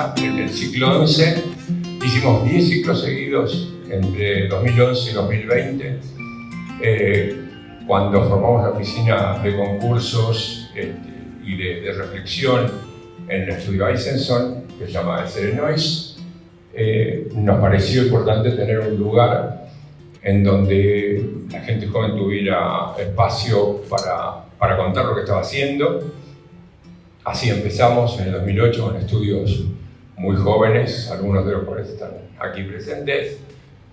Mendoza, en el ciclo 11. Hicimos 10 ciclos seguidos entre 2011 y 2020, cuando formamos la oficina de concursos y de reflexión en el estudio Eisenson, que se llama Serenois. Nos pareció importante tener un lugar en donde la gente joven tuviera espacio para contar lo que estaba haciendo. Así empezamos en el 2008 con estudios muy jóvenes, algunos de los cuales están aquí presentes,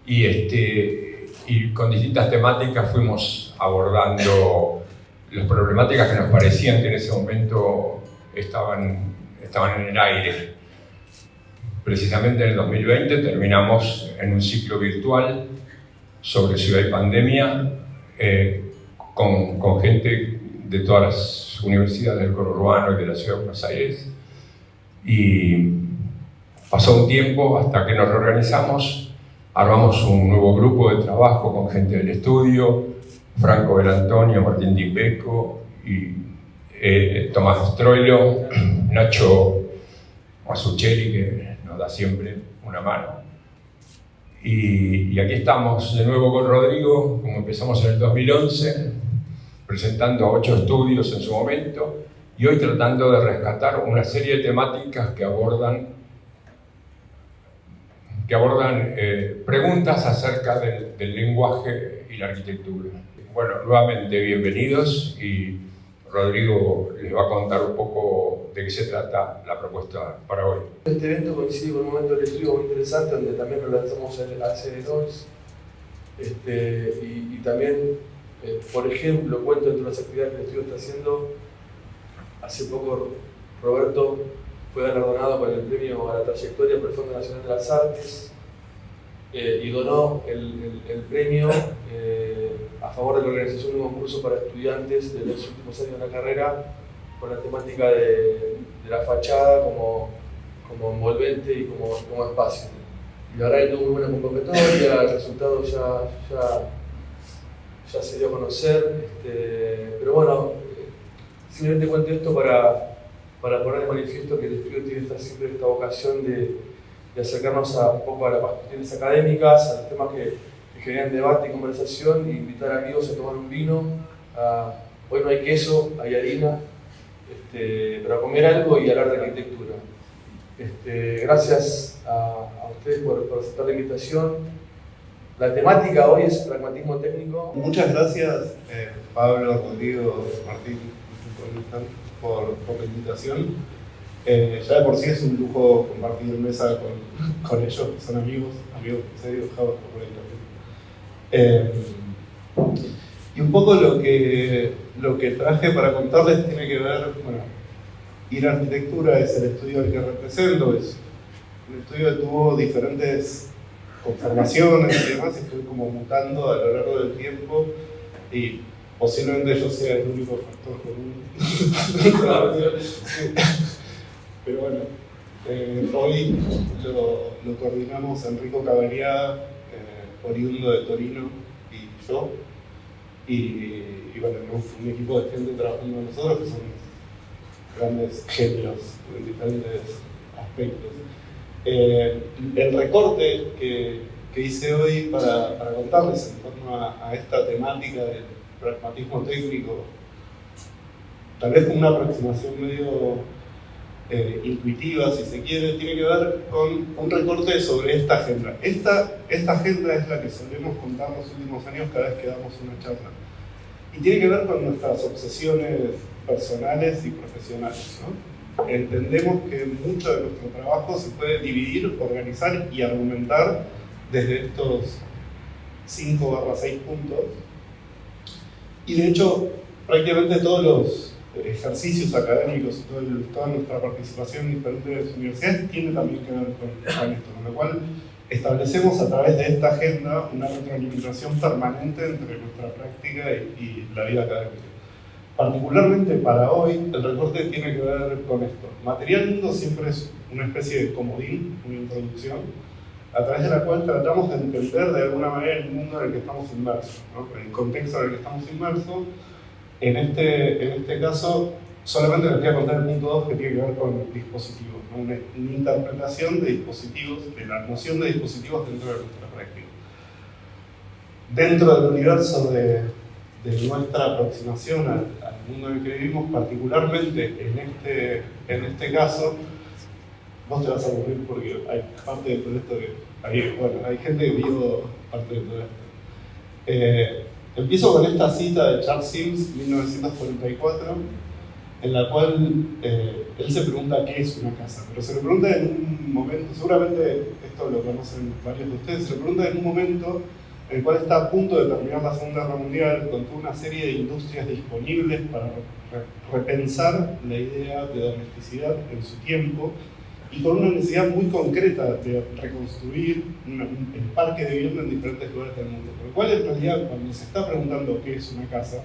y con distintas temáticas fuimos abordando las problemáticas que nos parecían que en ese momento estaban en el aire. Precisamente en el 2020 terminamos en un ciclo virtual sobre ciudad y pandemia, con gente de todas las universidades del conurbano y de la ciudad de Buenos Aires. Y pasó un tiempo hasta que nos reorganizamos, armamos un nuevo grupo de trabajo con gente del estudio, Franco Belantonio, Martín Di Pecco y Tomás Stroilo, Nacho Masuccelli, que nos da siempre una mano. Y aquí estamos de nuevo con Rodrigo, como empezamos en el 2011, presentando 8 estudios en su momento, y hoy tratando de rescatar una serie de temáticas que abordan preguntas acerca del lenguaje y la arquitectura. Bueno, nuevamente bienvenidos, y Rodrigo les va a contar un poco de qué se trata la propuesta para hoy. Este evento coincide con un momento del estudio muy interesante donde también lo lanzamos a CD2 y también, por ejemplo, cuento entre las actividades que el estudio está haciendo. Hace poco Roberto fue galardonado con el premio a la trayectoria por el Fondo Nacional de las Artes y donó el premio a favor de la organización de un concurso para estudiantes de los últimos años de la carrera con la temática de la fachada como envolvente y como espacio. Y la verdad que tuvo muy buena convocatoria, el resultado ya se dio a conocer, pero bueno, simplemente cuento esto para poner de manifiesto que el estudio tiene siempre esta vocación de acercarnos un poco a las cuestiones académicas, a los temas que generan debate y conversación, e invitar amigos a tomar un vino. Hoy no hay queso, hay harina, para comer algo y hablar de arquitectura. Gracias a ustedes por aceptar la invitación. La temática hoy es pragmatismo técnico. Muchas gracias, Pablo, Rodrigo, Martín, por la invitación. Ya de por sí es un lujo compartir mesa con ellos, que son amigos que se han dibujado por el y un poco lo que traje para contarles tiene que ver, bueno, Ir Arquitectura es el estudio al que represento, es un estudio que tuvo diferentes conformaciones y demás, y fue como mutando a lo largo del tiempo, y posiblemente yo sea el único factor común. Pero bueno, hoy lo coordinamos Enrico Cavaliá, oriundo de Torino, y yo, y bueno, tenemos un equipo de gente trabajando con nosotros que son grandes genios en diferentes aspectos. El recorte que hice hoy para contarles en torno a esta temática del pragmatismo técnico, tal vez con una aproximación medio intuitiva, si se quiere, tiene que ver con un recorte sobre esta agenda. Esta agenda es la que solemos contar los últimos años cada vez que damos una charla. Y tiene que ver con nuestras obsesiones personales y profesionales, ¿no? Entendemos que mucho de nuestro trabajo se puede dividir, organizar y argumentar desde estos 5/6 puntos. Y de hecho, prácticamente todos los ejercicios académicos y toda nuestra participación en diferentes universidades tiene también que ver con esto, con lo cual establecemos a través de esta agenda una retroalimentación permanente entre nuestra práctica y la vida académica. Particularmente para hoy, el recorte tiene que ver con esto. Material Mundo siempre es una especie de comodín, una introducción, a través de la cual tratamos de entender de alguna manera el mundo en el que estamos inmersos, ¿no? El contexto en el que estamos inmersos. En este caso, solamente les voy a contar el punto 2 que tiene que ver con dispositivos, ¿no? Una interpretación de dispositivos, de la noción de dispositivos dentro de nuestra práctica. Dentro del universo de nuestra aproximación al mundo en el que vivimos, particularmente en este caso, vos te vas a aburrir porque hay parte de todo esto hay gente que vio parte de todo esto. Empiezo con esta cita de Charles Sims, 1944, en la cual él se pregunta qué es una casa, pero se lo pregunta en un momento, seguramente esto lo conocen varios de ustedes, se lo pregunta en un momento en el cual está a punto de terminar la Segunda Guerra Mundial, con toda una serie de industrias disponibles para repensar la idea de domesticidad en su tiempo, y con una necesidad muy concreta de reconstruir el parque de vivienda en diferentes lugares del mundo. Por lo cual, en realidad, cuando se está preguntando qué es una casa,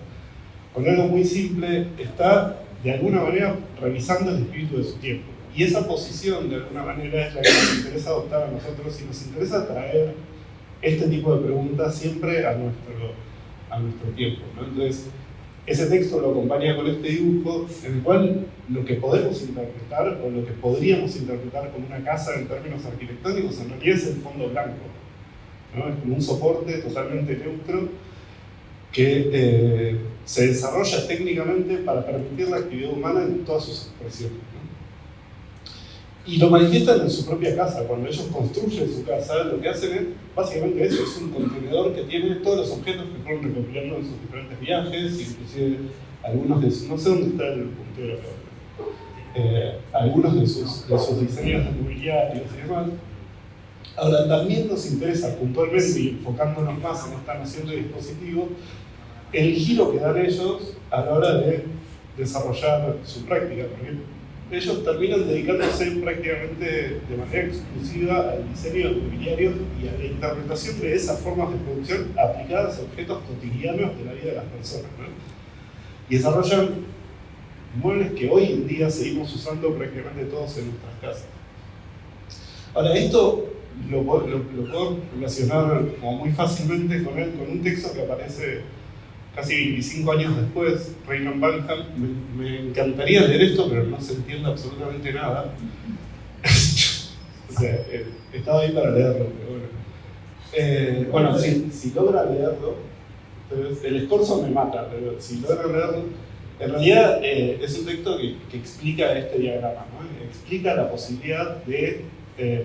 con algo muy simple, está de alguna manera revisando el espíritu de su tiempo. Y esa posición, de alguna manera, es la que nos interesa adoptar a nosotros y nos interesa traer este tipo de preguntas siempre a nuestro tiempo, ¿no? Entonces, ese texto lo acompaña con este dibujo en el cual lo que podemos interpretar o lo que podríamos interpretar como una casa en términos arquitectónicos en realidad es el fondo blanco, ¿no? Es como un soporte totalmente neutro que se desarrolla técnicamente para permitir la actividad humana en todas sus expresiones, ¿no? Y lo manifiestan en su propia casa. Cuando ellos construyen su casa, lo que hacen es básicamente eso, es un contenedor que tiene todos los objetos que fueron recopilando en sus diferentes viajes, inclusive algunos de sus, no sé dónde está el puntero, pero algunos de sus diseños de mobiliarios y demás. Ahora, también nos interesa puntualmente, y enfocándonos más en esta noción de dispositivo, el giro que dan ellos a la hora de desarrollar su práctica, porque ellos terminan dedicándose prácticamente de manera exclusiva al diseño de mobiliarios y a la interpretación de esas formas de producción aplicadas a objetos cotidianos de la vida de las personas, ¿no? Y desarrollan muebles que hoy en día seguimos usando prácticamente todos en nuestras casas. Ahora, esto lo puedo relacionar como muy fácilmente con un texto que aparece casi 25 años después, Reynold Banham. Me encantaría leer esto, pero no se entiende absolutamente nada. O sea, estaba ahí para leerlo, pero bueno. Si logra leerlo, entonces, el escorzo me mata, pero si logra leerlo, en realidad es un texto que explica este diagrama, ¿no? Explica la posibilidad de,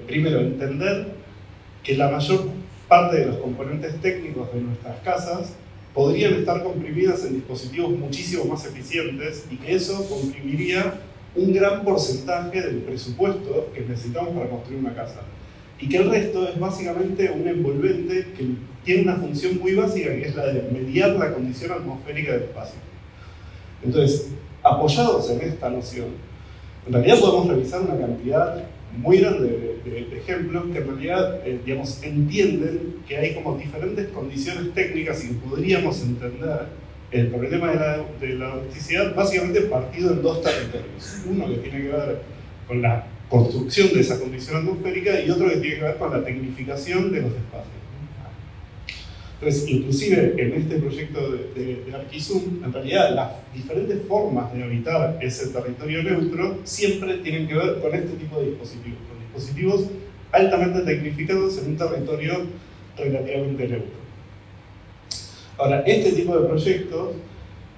primero, entender que la mayor parte de los componentes técnicos de nuestras casas podrían estar comprimidas en dispositivos muchísimo más eficientes y que eso comprimiría un gran porcentaje del presupuesto que necesitamos para construir una casa. Y que el resto es básicamente un envolvente que tiene una función muy básica, que es la de mediar la condición atmosférica del espacio. Entonces, apoyados en esta noción, en realidad podemos revisar una cantidad muy grande de ejemplos que en realidad, digamos, entienden que hay como diferentes condiciones técnicas y que podríamos entender el problema de la domesticidad básicamente partido en dos territorios. Uno que tiene que ver con la construcción de esa condición atmosférica y otro que tiene que ver con la tecnificación de los espacios. Entonces, inclusive en este proyecto de Arquizum, en realidad las diferentes formas de habitar ese territorio neutro siempre tienen que ver con este tipo de dispositivos, con dispositivos altamente tecnificados en un territorio relativamente neutro. Ahora, este tipo de proyectos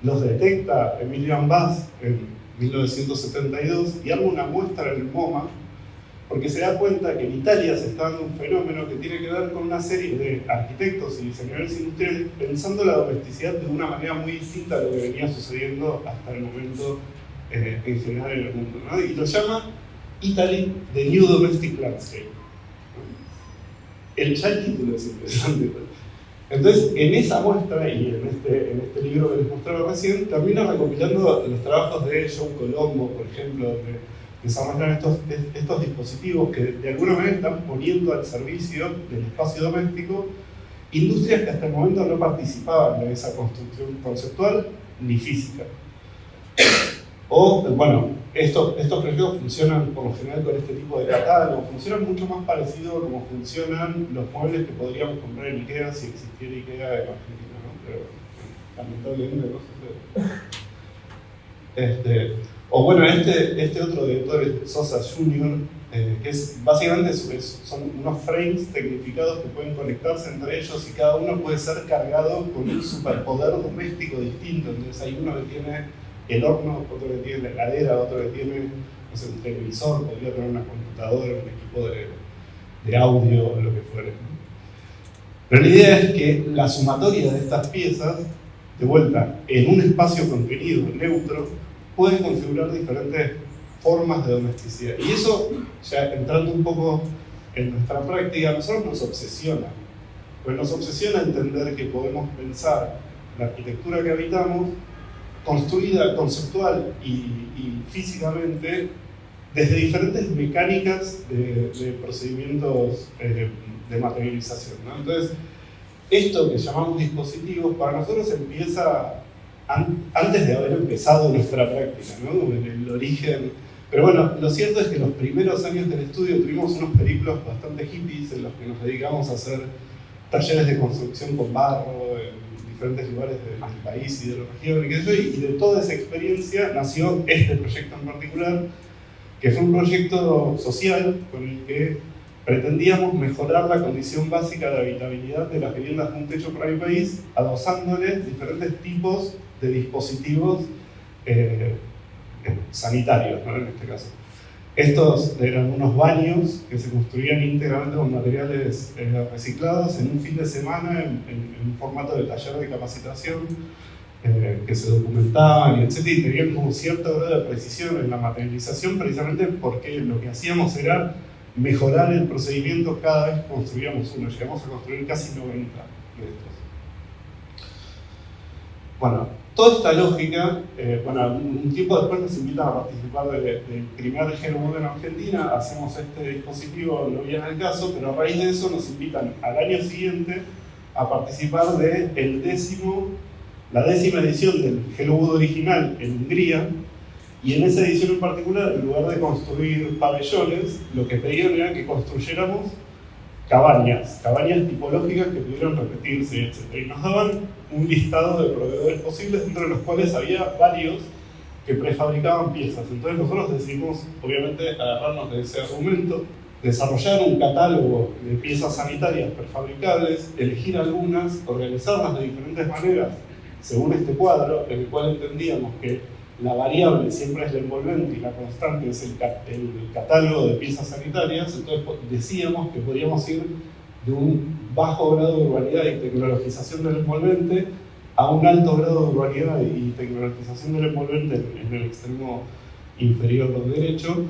los detecta Emilian Bass en 1972 y arma una muestra en el MoMA, porque se da cuenta que en Italia se está dando un fenómeno que tiene que ver con una serie de arquitectos y diseñadores industriales pensando la domesticidad de una manera muy distinta a lo que venía sucediendo hasta el momento en general en el mundo, ¿no? Y lo llama Italy, the New Domestic Landscape. Ya el título es interesante. Entonces, en esa muestra y en este libro que les mostraba recién, termina recopilando los trabajos de John Colombo, por ejemplo, donde desarrollan estos dispositivos que de alguna manera están poniendo al servicio del espacio doméstico industrias que hasta el momento no participaban de esa construcción conceptual ni física. O, bueno, estos proyectos funcionan por lo general con este tipo de catálogo, funcionan mucho más parecido a cómo funcionan los muebles que podríamos comprar en IKEA si existiera IKEA en Argentina, ¿no? Pero lamentablemente no sucede. O bueno, este otro director, Sosa Jr., que básicamente son unos frames tecnificados que pueden conectarse entre ellos y cada uno puede ser cargado con un superpoder doméstico distinto. Entonces hay uno que tiene el horno, otro que tiene la heladera, otro que tiene, no sé, un televisor, podría tener una computadora, un equipo de audio o lo que fuere. Pero la idea es que la sumatoria de estas piezas, de vuelta, en un espacio contenido neutro, puede configurar diferentes formas de domesticidad. Y eso, ya entrando un poco en nuestra práctica, a nosotros nos obsesiona. Pues nos obsesiona entender que podemos pensar la arquitectura que habitamos construida conceptual y físicamente desde diferentes mecánicas de procedimientos de materialización, ¿no? Entonces, esto que llamamos dispositivos, para nosotros empieza antes de haber empezado nuestra práctica, ¿no? En el origen. Pero bueno, lo cierto es que en los primeros años del estudio tuvimos unos periplos bastante hippies en los que nos dedicamos a hacer talleres de construcción con barro en diferentes lugares del país y de la región, y de toda esa experiencia nació este proyecto en particular, que fue un proyecto social con el que pretendíamos mejorar la condición básica de habitabilidad de las viviendas de un techo para el país, adosándoles diferentes tipos de dispositivos sanitarios, ¿no? En este caso. Estos eran unos baños que se construían íntegramente con materiales reciclados en un fin de semana en un formato de taller de capacitación que se documentaban, etc. Y tenían como cierto grado de precisión en la materialización, precisamente porque lo que hacíamos era mejorar el procedimiento cada vez que construíamos uno. Llegamos a construir casi 90 de estos. Bueno, toda esta lógica, un tiempo después nos invitan a participar del primer Hello en Argentina, hacemos este dispositivo, no viene al caso, pero a raíz de eso nos invitan al año siguiente a participar de la 10ª edición del Hello original en Hungría, y en esa edición en particular, en lugar de construir pabellones, lo que pedían era que construyéramos cabañas tipológicas que pudieran repetirse, etc. Y nos daban un listado de proveedores posibles, entre los cuales había varios que prefabricaban piezas. Entonces nosotros decidimos, obviamente, agarrarnos de ese argumento, desarrollar un catálogo de piezas sanitarias prefabricables, elegir algunas, organizarlas de diferentes maneras según este cuadro, en el cual entendíamos que la variable siempre es la envolvente y la constante es el catálogo de piezas sanitarias. Entonces decíamos que podíamos ir de un bajo grado de urbanidad y tecnologización del envolvente a un alto grado de urbanidad y tecnologización del envolvente en el extremo inferior derecho.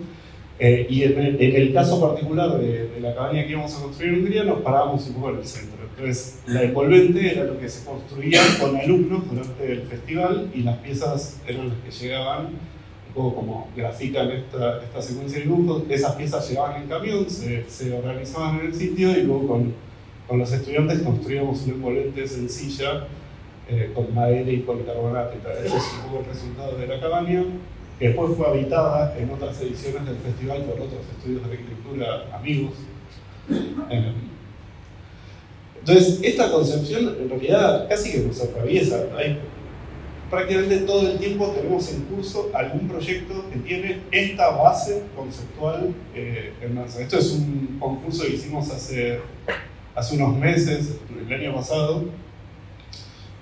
Y en el caso particular de la cabaña que íbamos a construir en Hungría, nos parábamos un poco en el centro. Entonces, la envolvente era lo que se construía con alumnos durante el festival, y las piezas eran las que llegaban, un poco como grafican esta secuencia de dibujos. Esas piezas llegaban en camión, se organizaban en el sitio, y luego con los estudiantes construíamos una envolvente sencilla con madera y policarbonato y tal. Ese es un poco el resultado de la cabaña, que después fue habitada en otras ediciones del festival por otros estudios de arquitectura amigos. Entonces, esta concepción en realidad casi que nos atraviesa. Prácticamente todo el tiempo tenemos en curso algún proyecto que tiene esta base conceptual en danza. Esto es un concurso que hicimos hace unos meses, el año pasado,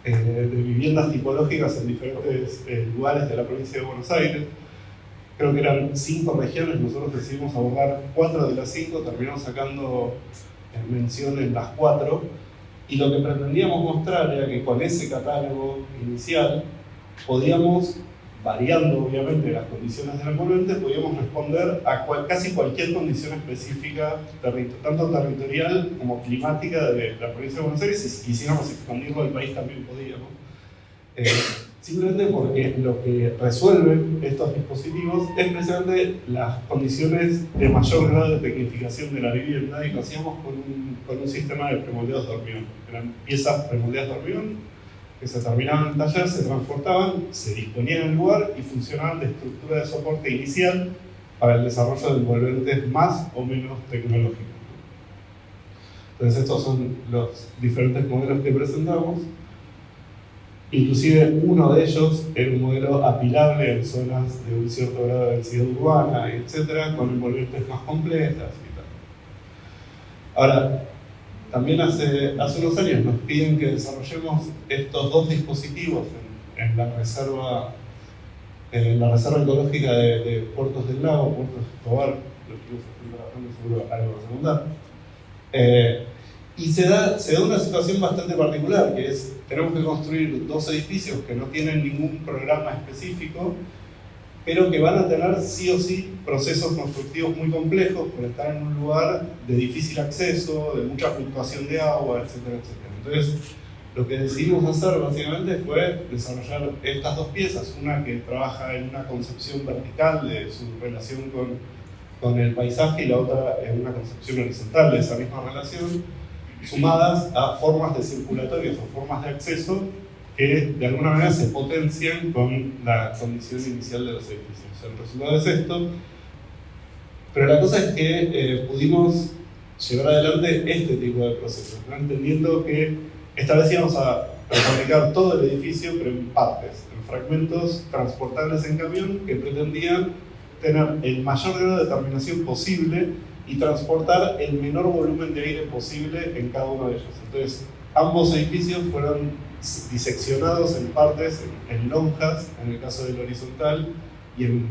de viviendas tipológicas en diferentes lugares de la provincia de Buenos Aires. Creo que eran 5 regiones, nosotros decidimos abordar 4 de las 5, terminamos sacando mención en las 4, y lo que pretendíamos mostrar era que con ese catálogo inicial podíamos, variando obviamente las condiciones del envolvente, podíamos responder a casi cualquier condición específica, tanto territorial como climática de la provincia de Buenos Aires, y si quisiéramos expandirlo al país también podíamos. Simplemente porque lo que resuelven estos dispositivos es precisamente las condiciones de mayor grado de tecnificación de la vivienda, y lo hacíamos con un sistema de premoldeados de hormigón. Eran piezas premoldeadas de hormigón que se terminaban en el taller, se transportaban, se disponían en el lugar y funcionaban de estructura de soporte inicial para el desarrollo de envolventes más o menos tecnológicos. Entonces estos son los diferentes modelos que presentamos. Inclusive uno de ellos era un modelo apilable en zonas de un cierto grado de densidad urbana, etcétera, con envolventes más complejas y tal. Ahora, también hace unos años nos piden que desarrollemos estos dos dispositivos en la reserva ecológica de Puertos del Lago, Puertos Escobar, los que están trabajando seguro algo va a preguntar. Y se da una situación bastante particular, que es, tenemos que construir dos edificios que no tienen ningún programa específico, pero que van a tener sí o sí procesos constructivos muy complejos por estar en un lugar de difícil acceso, de mucha fluctuación de agua, etcétera, etcétera. Entonces, lo que decidimos hacer básicamente fue desarrollar estas dos piezas, una que trabaja en una concepción vertical de su relación con el paisaje y la otra en una concepción horizontal de esa misma relación, sumadas a formas de circulatorios o formas de acceso que de alguna manera se potencian con la condición inicial de los edificios. El resultado es esto, pero la cosa es que pudimos llevar adelante este tipo de procesos, ¿no? Entendiendo que esta vez íbamos a fabricar todo el edificio, pero en partes, en fragmentos transportables en camión que pretendían tener el mayor grado de terminación posible y transportar el menor volumen de aire posible en cada uno de ellos. Entonces, ambos edificios fueron diseccionados en partes, en lonjas, en el caso del horizontal, y en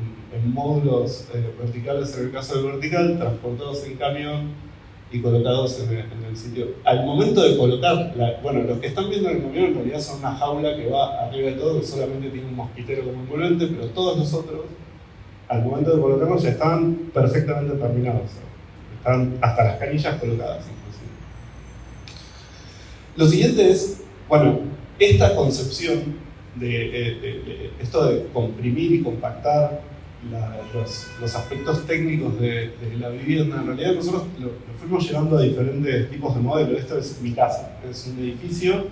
módulos verticales, en el caso del vertical, transportados en camión y colocados en el sitio. Al momento de colocar, los que están viendo el camión en realidad son una jaula que va arriba de todo, que solamente tiene un mosquitero como envolvente, pero todos los otros, al momento de colocarlos, ya estaban perfectamente terminados. Están hasta las canillas colocadas, inclusive. Lo siguiente es, esta concepción de esto de comprimir y compactar los aspectos técnicos de la vivienda, en realidad nosotros lo fuimos llevando a diferentes tipos de modelos. Esto es mi casa, es un edificio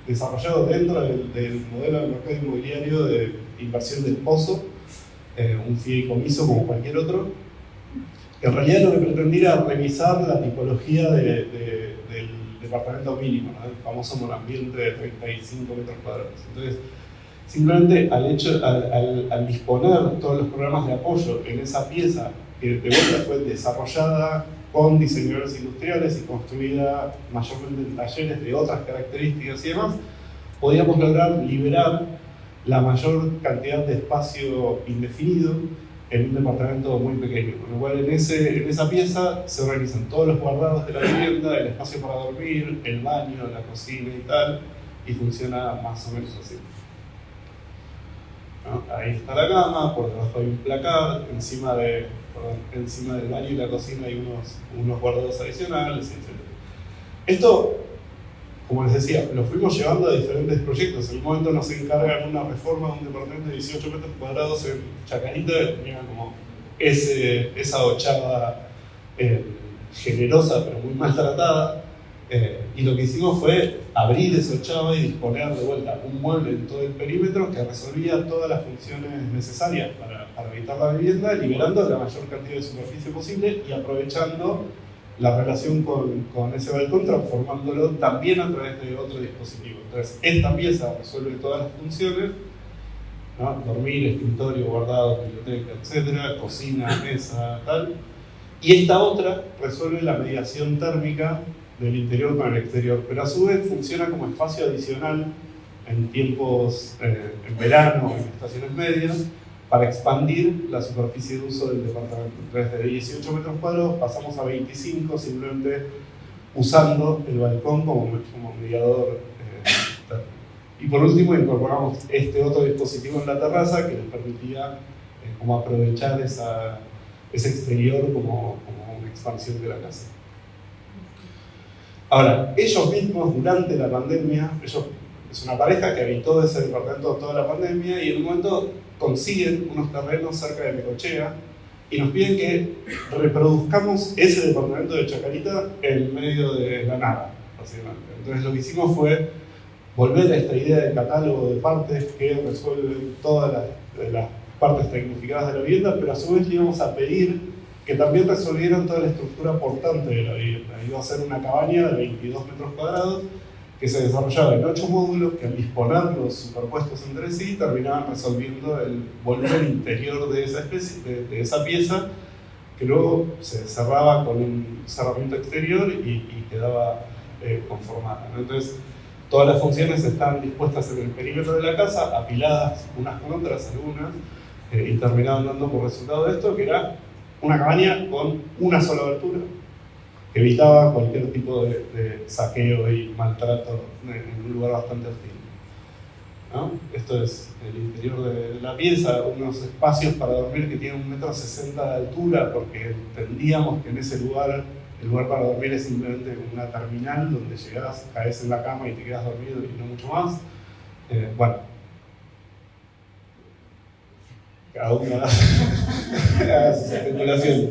desarrollado dentro del modelo del mercado inmobiliario de inversión del pozo, un fideicomiso como cualquier otro, que en realidad lo que pretendía era revisar la tipología del departamento mínimo, ¿no? El famoso monoambiente de 35 metros cuadrados. Entonces, simplemente al disponer todos los programas de apoyo en esa pieza, que de vuelta fue desarrollada con diseñadores industriales y construida mayormente en talleres de otras características y demás, podíamos lograr liberar la mayor cantidad de espacio indefinido en un departamento muy pequeño, con lo cual en esa pieza se organizan todos los guardados de la vivienda, el espacio para dormir, el baño, la cocina y tal, y funciona más o menos así. ¿No? Ahí está la cama, por debajo hay un placard, encima del baño y la cocina hay unos guardados adicionales, etc. Esto, como les decía, lo fuimos llevando a diferentes proyectos. En un momento nos encargan una reforma de un departamento de 18 metros cuadrados en Chacarita, que tenía como esa ochava generosa pero muy maltratada. Y lo que hicimos fue abrir esa ochava y disponer de vuelta un mueble en todo el perímetro que resolvía todas las funciones necesarias para habitar la vivienda, liberando la mayor cantidad de superficie posible y aprovechando la relación con ese balcón, transformándolo también a través de otro dispositivo. Entonces, esta pieza resuelve todas las funciones, ¿no? Dormir, escritorio, guardado, biblioteca, etcétera, cocina, mesa, tal. Y esta otra resuelve la mediación térmica del interior con el exterior, pero a su vez funciona como espacio adicional en tiempos, en verano, en estaciones medias, para expandir la superficie de uso del departamento. Entonces, de 18 metros cuadrados pasamos a 25, simplemente usando el balcón como mediador. Y por último, incorporamos este otro dispositivo en la terraza que les permitía como aprovechar ese exterior como una expansión de la casa. Ahora, ellos mismos durante la pandemia, es una pareja que habitó ese departamento toda la pandemia y en un momento consiguen unos terrenos cerca de Necochea y nos piden que reproduzcamos ese departamento de Chacarita en medio de la nada, básicamente. Entonces lo que hicimos fue volver a esta idea de catálogo de partes que resuelven todas las partes tecnificadas de la vivienda, pero a su vez le íbamos a pedir que también resolvieran toda la estructura portante de la vivienda. Iba a ser una cabaña de 22 metros cuadrados que se desarrollaba en 8 módulos que al disponerlos superpuestos entre sí terminaban resolviendo el volumen interior de esa especie, de esa pieza, que luego se cerraba con un cerramiento exterior y quedaba conformada, ¿no? Entonces, todas las funciones están dispuestas en el perímetro de la casa, apiladas unas con otras algunas, y terminaban dando por resultado de esto que era una cabaña con una sola abertura, que evitaba cualquier tipo de saqueo y maltrato en un lugar bastante hostil, ¿no? Esto es el interior de la pieza, unos espacios para dormir que tienen 1,60 m de altura, porque entendíamos que en ese lugar, el lugar para dormir es simplemente una terminal donde llegás, caes en la cama y te quedas dormido y no mucho más. Bueno, cada uno haga sus especulaciones.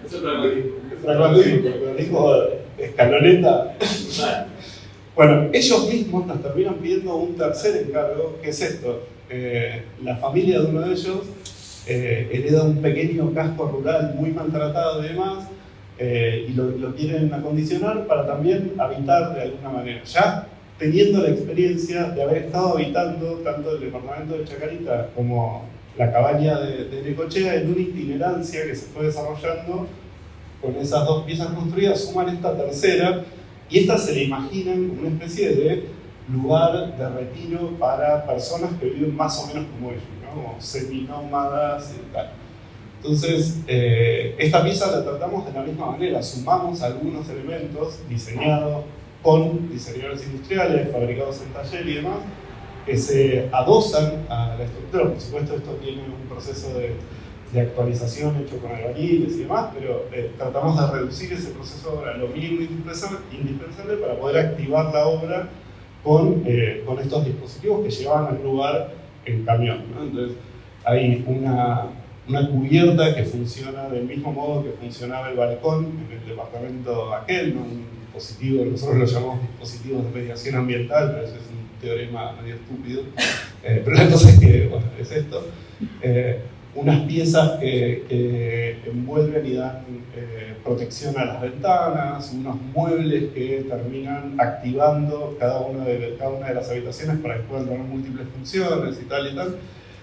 Es un pragmatismo. Pragmatismo, escaloneta. Bueno, ellos mismos nos terminan pidiendo un tercer encargo, que es esto. La familia de uno de ellos hereda un pequeño casco rural muy maltratado y demás, y lo quieren acondicionar para también habitar de alguna manera. Ya teniendo la experiencia de haber estado habitando tanto el departamento de Chacarita como la cabaña de Necochea en una itinerancia que se fue desarrollando con esas 2 piezas construidas, suman esta tercera, y esta se le imaginan como una especie de lugar de retiro para personas que viven más o menos como ellos, ¿no? Como seminómadas y tal. Entonces, esta pieza la tratamos de la misma manera, sumamos algunos elementos diseñados con diseñadores industriales, fabricados en taller y demás, que se adosan a la estructura. Por supuesto, esto tiene un proceso de actualización hecho con albañiles y demás, pero tratamos de reducir ese proceso a lo mínimo indispensable para poder activar la obra con estos dispositivos que llevaban al lugar en camión, ¿no? Entonces, hay una cubierta que funciona del mismo modo que funcionaba el balcón en el departamento aquel, ¿no? Un dispositivo, nosotros lo llamamos dispositivos de mediación ambiental, pero eso es un teorema medio estúpido, pero la cosa es que, bueno, es esto. Unas piezas que envuelven y dan protección a las ventanas, unos muebles que terminan activando cada una de las habitaciones para que puedan tener múltiples funciones y tal y tal.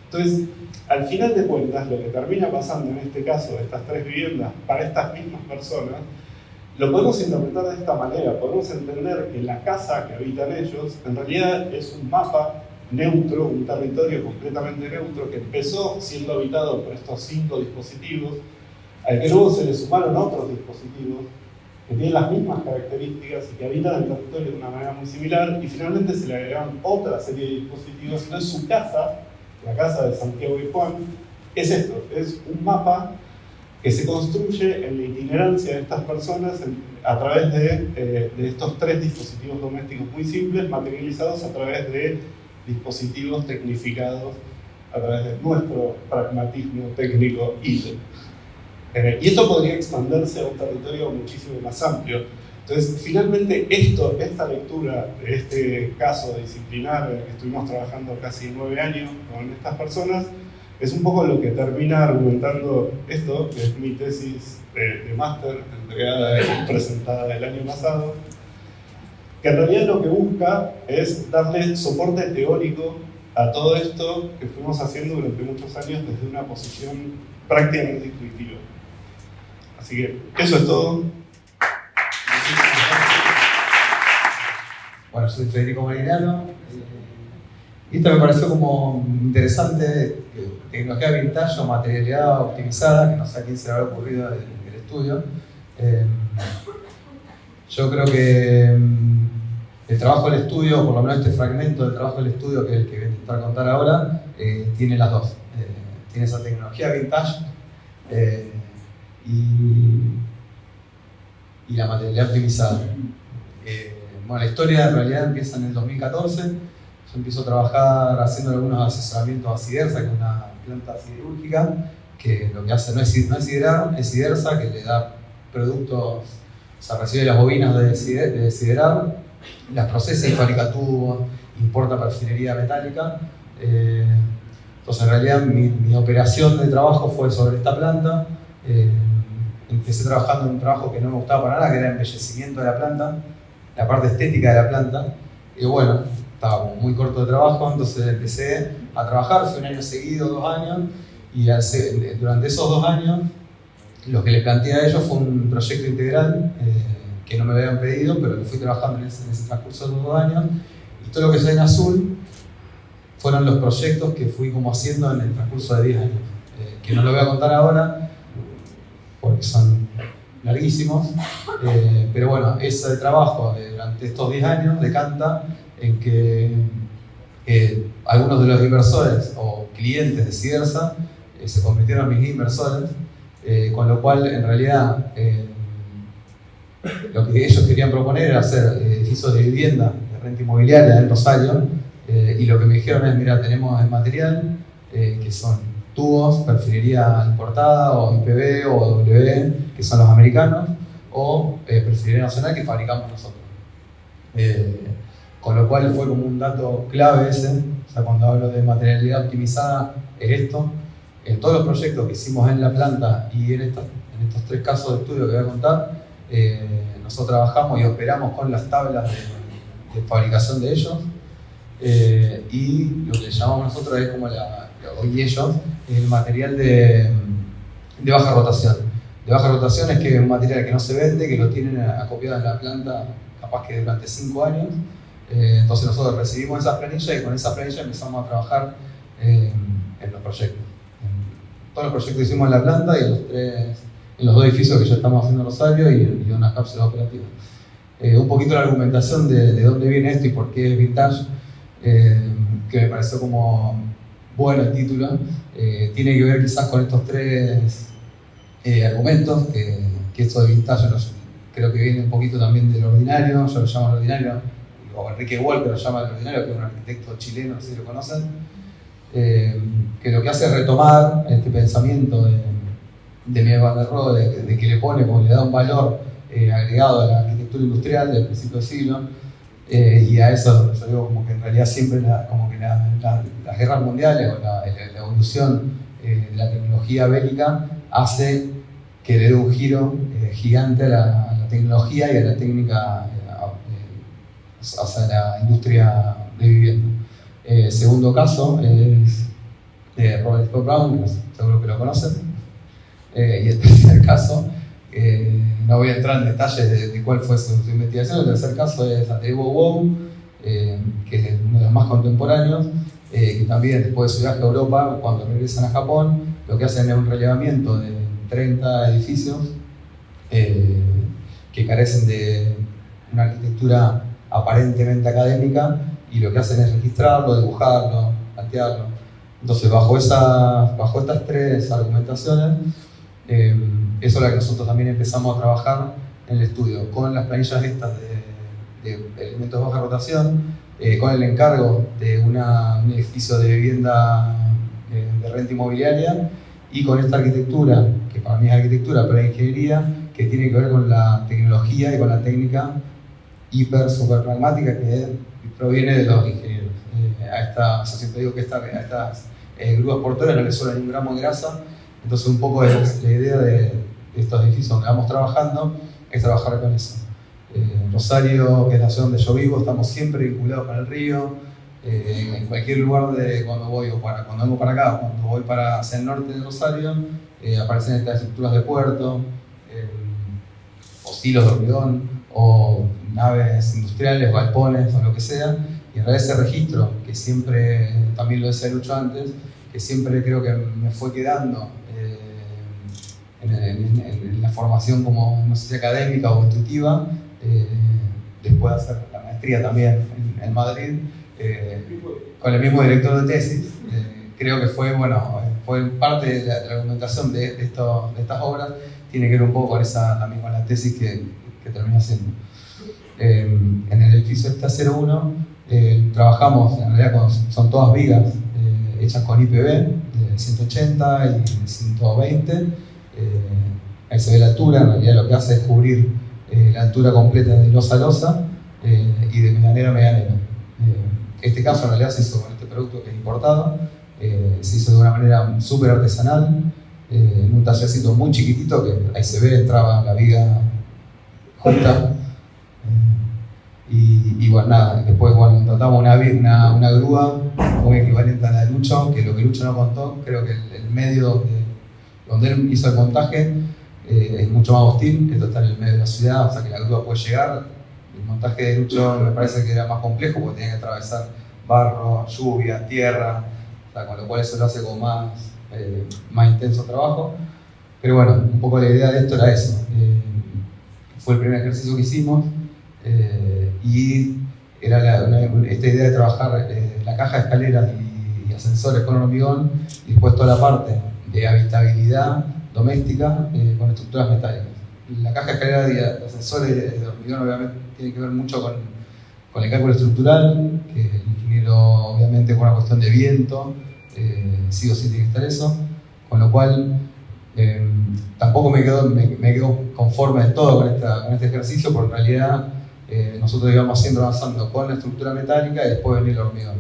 Entonces, al final de cuentas, lo que termina pasando en este caso de estas 3 viviendas para estas mismas personas, lo podemos interpretar de esta manera. Podemos entender que la casa que habitan ellos en realidad es un mapa neutro, un territorio completamente neutro que empezó siendo habitado por estos 5 dispositivos, al que luego se le sumaron otros dispositivos que tienen las mismas características y que habitan el territorio de una manera muy similar, y finalmente se le agregaron otra serie de dispositivos. Entonces su casa, la casa de Santiago y Juan, es esto, es un mapa que se construye en la itinerancia de estas personas a través de estos 3 dispositivos domésticos muy simples, materializados a través de dispositivos tecnificados, a través de nuestro pragmatismo técnico ISO. Y esto podría expandirse a un territorio muchísimo más amplio. Entonces, finalmente, esta lectura de este caso disciplinar en el que estuvimos trabajando casi 9 años con estas personas, es un poco lo que termina argumentando esto, que es mi tesis de máster, entregada y presentada el año pasado, que en realidad lo que busca es darle soporte teórico a todo esto que fuimos haciendo durante muchos años desde una posición prácticamente intuitiva. Así que eso es todo. Bueno, soy Federico Marinano. Y esto me pareció como interesante, tecnología vintage o materialidad optimizada, que no sé a quién se le habrá ocurrido el estudio. Yo creo que el trabajo del estudio, por lo menos este fragmento del trabajo del estudio, que es el que voy a intentar contar ahora, tiene las dos. Tiene esa tecnología vintage y la materialidad optimizada. Bueno, la historia en realidad empieza en el 2014. Yo empiezo a trabajar haciendo algunos asesoramientos a Sidersa, que es una planta siderúrgica, que lo que hace no es siderar, es Sidersa, que le da productos, o sea, recibe las bobinas de siderar, las procesa y fabrica tubos, importa perfilería metálica. Entonces, en realidad, mi operación de trabajo fue sobre esta planta. empecé trabajando en un trabajo que no me gustaba para nada, que era el embellecimiento de la planta, la parte estética de la planta. Y bueno, estaba como muy corto de trabajo, entonces empecé a trabajar, fue un año seguido, 2 años, y durante esos 2 años lo que les planteé a ellos fue un proyecto integral que no me habían pedido, pero que fui trabajando en ese transcurso de los 2 años, y todo lo que se ve en azul fueron los proyectos que fui como haciendo en el transcurso de 10 años, que no lo voy a contar ahora porque son larguísimos, pero bueno, ese trabajo durante estos 10 años decanta en que algunos de los inversores o clientes de Cidersa se convirtieron en mis inversores, con lo cual en realidad lo que ellos querían proponer era hacer edificios de vivienda, de renta inmobiliaria en Rosario, y lo que me dijeron es, mira, tenemos el material, que son tubos, perfilería importada, o IPV o W, que son los americanos, o perfilería nacional que fabricamos nosotros. Con lo cual fue como un dato clave ese, o sea, cuando hablo de materialidad optimizada, es esto. En todos los proyectos que hicimos en la planta y en estos 3 casos de estudio que voy a contar, nosotros trabajamos y operamos con las tablas de fabricación de ellos, y lo que llamamos nosotros es como y ellos, el material de baja rotación. De baja rotación es que es un material que no se vende, que lo tienen acopiado en la planta capaz que durante 5 años. Entonces nosotros recibimos esas planillas y con esas planillas empezamos a trabajar en los proyectos. En todos los proyectos que hicimos en la planta y en los 2 edificios que ya estamos haciendo en Rosario y unas cápsulas operativas. Un poquito la argumentación de dónde viene esto y por qué es vintage, que me pareció como bueno el título, tiene que ver quizás con estos 3 argumentos, que esto de vintage creo que viene un poquito también del ordinario, yo lo llamo el ordinario, o Enrique Walker lo llama el ordinario, que es un arquitecto chileno, no sé si lo conocen, que lo que hace es retomar este pensamiento de Mies van der Rohe, de que le pone, como le da un valor agregado a la arquitectura industrial del principio del siglo, y a eso yo digo como que en realidad siempre las guerras mundiales o la evolución de la tecnología bélica hace que le dé un giro gigante a la tecnología y a la técnica hacia la industria de vivienda. Segundo caso es de Robert Scott Brown, seguro que lo conocen, y el tercer caso, no voy a entrar en detalles de cuál fue su investigación. El tercer caso es Andrei Bow, que es uno de los más contemporáneos, que también después de su viaje a Europa, cuando regresan a Japón, lo que hacen es un relevamiento de 30 edificios que carecen de una arquitectura aparentemente académica, y lo que hacen es registrarlo, dibujarlo, plantearlo. Entonces, bajo estas 3 argumentaciones, eso es lo que nosotros también empezamos a trabajar en el estudio, con las planillas estas de elementos de baja rotación, con el encargo de un edificio de vivienda de renta inmobiliaria, y con esta arquitectura, que para mí es arquitectura, pero es ingeniería, que tiene que ver con la tecnología y con la técnica super pragmática que proviene de los ingenieros. Yo siempre digo que a estas grúas portuarias no les sobra ni un gramo de grasa. Entonces un poco es la idea de estos edificios donde vamos trabajando, es trabajar con eso. Rosario, que es la ciudad donde yo vivo, estamos siempre vinculados con el río. En cualquier lugar cuando vengo para acá, cuando voy hacia el norte de Rosario, aparecen estas estructuras de puerto, o silos de hormigón, o naves industriales, galpones o lo que sea, y en realidad ese registro, que siempre, también lo decía Lucho antes, que siempre creo que me fue quedando en la formación como, no sé si académica o intuitiva, después de hacer la maestría también en Madrid, con el mismo director de tesis. Creo que fue parte de la argumentación de estas obras, tiene que ver un poco con también con la tesis que terminé haciendo. En el edificio este A01 trabajamos, en realidad son todas vigas hechas con IPV de 180 y 120. Ahí se ve la altura, en realidad lo que hace es cubrir la altura completa de losa a losa y de medianero a medianero. Este caso en realidad se hizo con este producto que es importado, se hizo de una manera súper artesanal, en un tallercito muy chiquitito, que ahí se ve, entraba la viga justa. Y bueno, nada, después bueno, notamos una grúa muy equivalente a la de Lucho, que lo que Lucho no contó, creo que el medio donde él hizo el montaje es mucho más hostil. Esto está en el medio de la ciudad, o sea que la grúa puede llegar. El montaje de Lucho me parece que era más complejo porque tenía que atravesar barro, lluvia, tierra, o sea, con lo cual eso lo hace como más intenso trabajo. Pero bueno, un poco la idea de esto era eso. Fue el primer ejercicio que hicimos. Y era esta idea de trabajar la caja de escaleras y ascensores con hormigón, y después toda la parte de habitabilidad doméstica con estructuras metálicas. La caja de escaleras y ascensores de hormigón obviamente tiene que ver mucho con el cálculo estructural, que el ingeniero obviamente por una cuestión de viento sí o sí tiene que estar eso, con lo cual tampoco me quedo conforme de todo con este ejercicio, porque en realidad nosotros íbamos siempre avanzando con la estructura metálica y después venía el hormigón.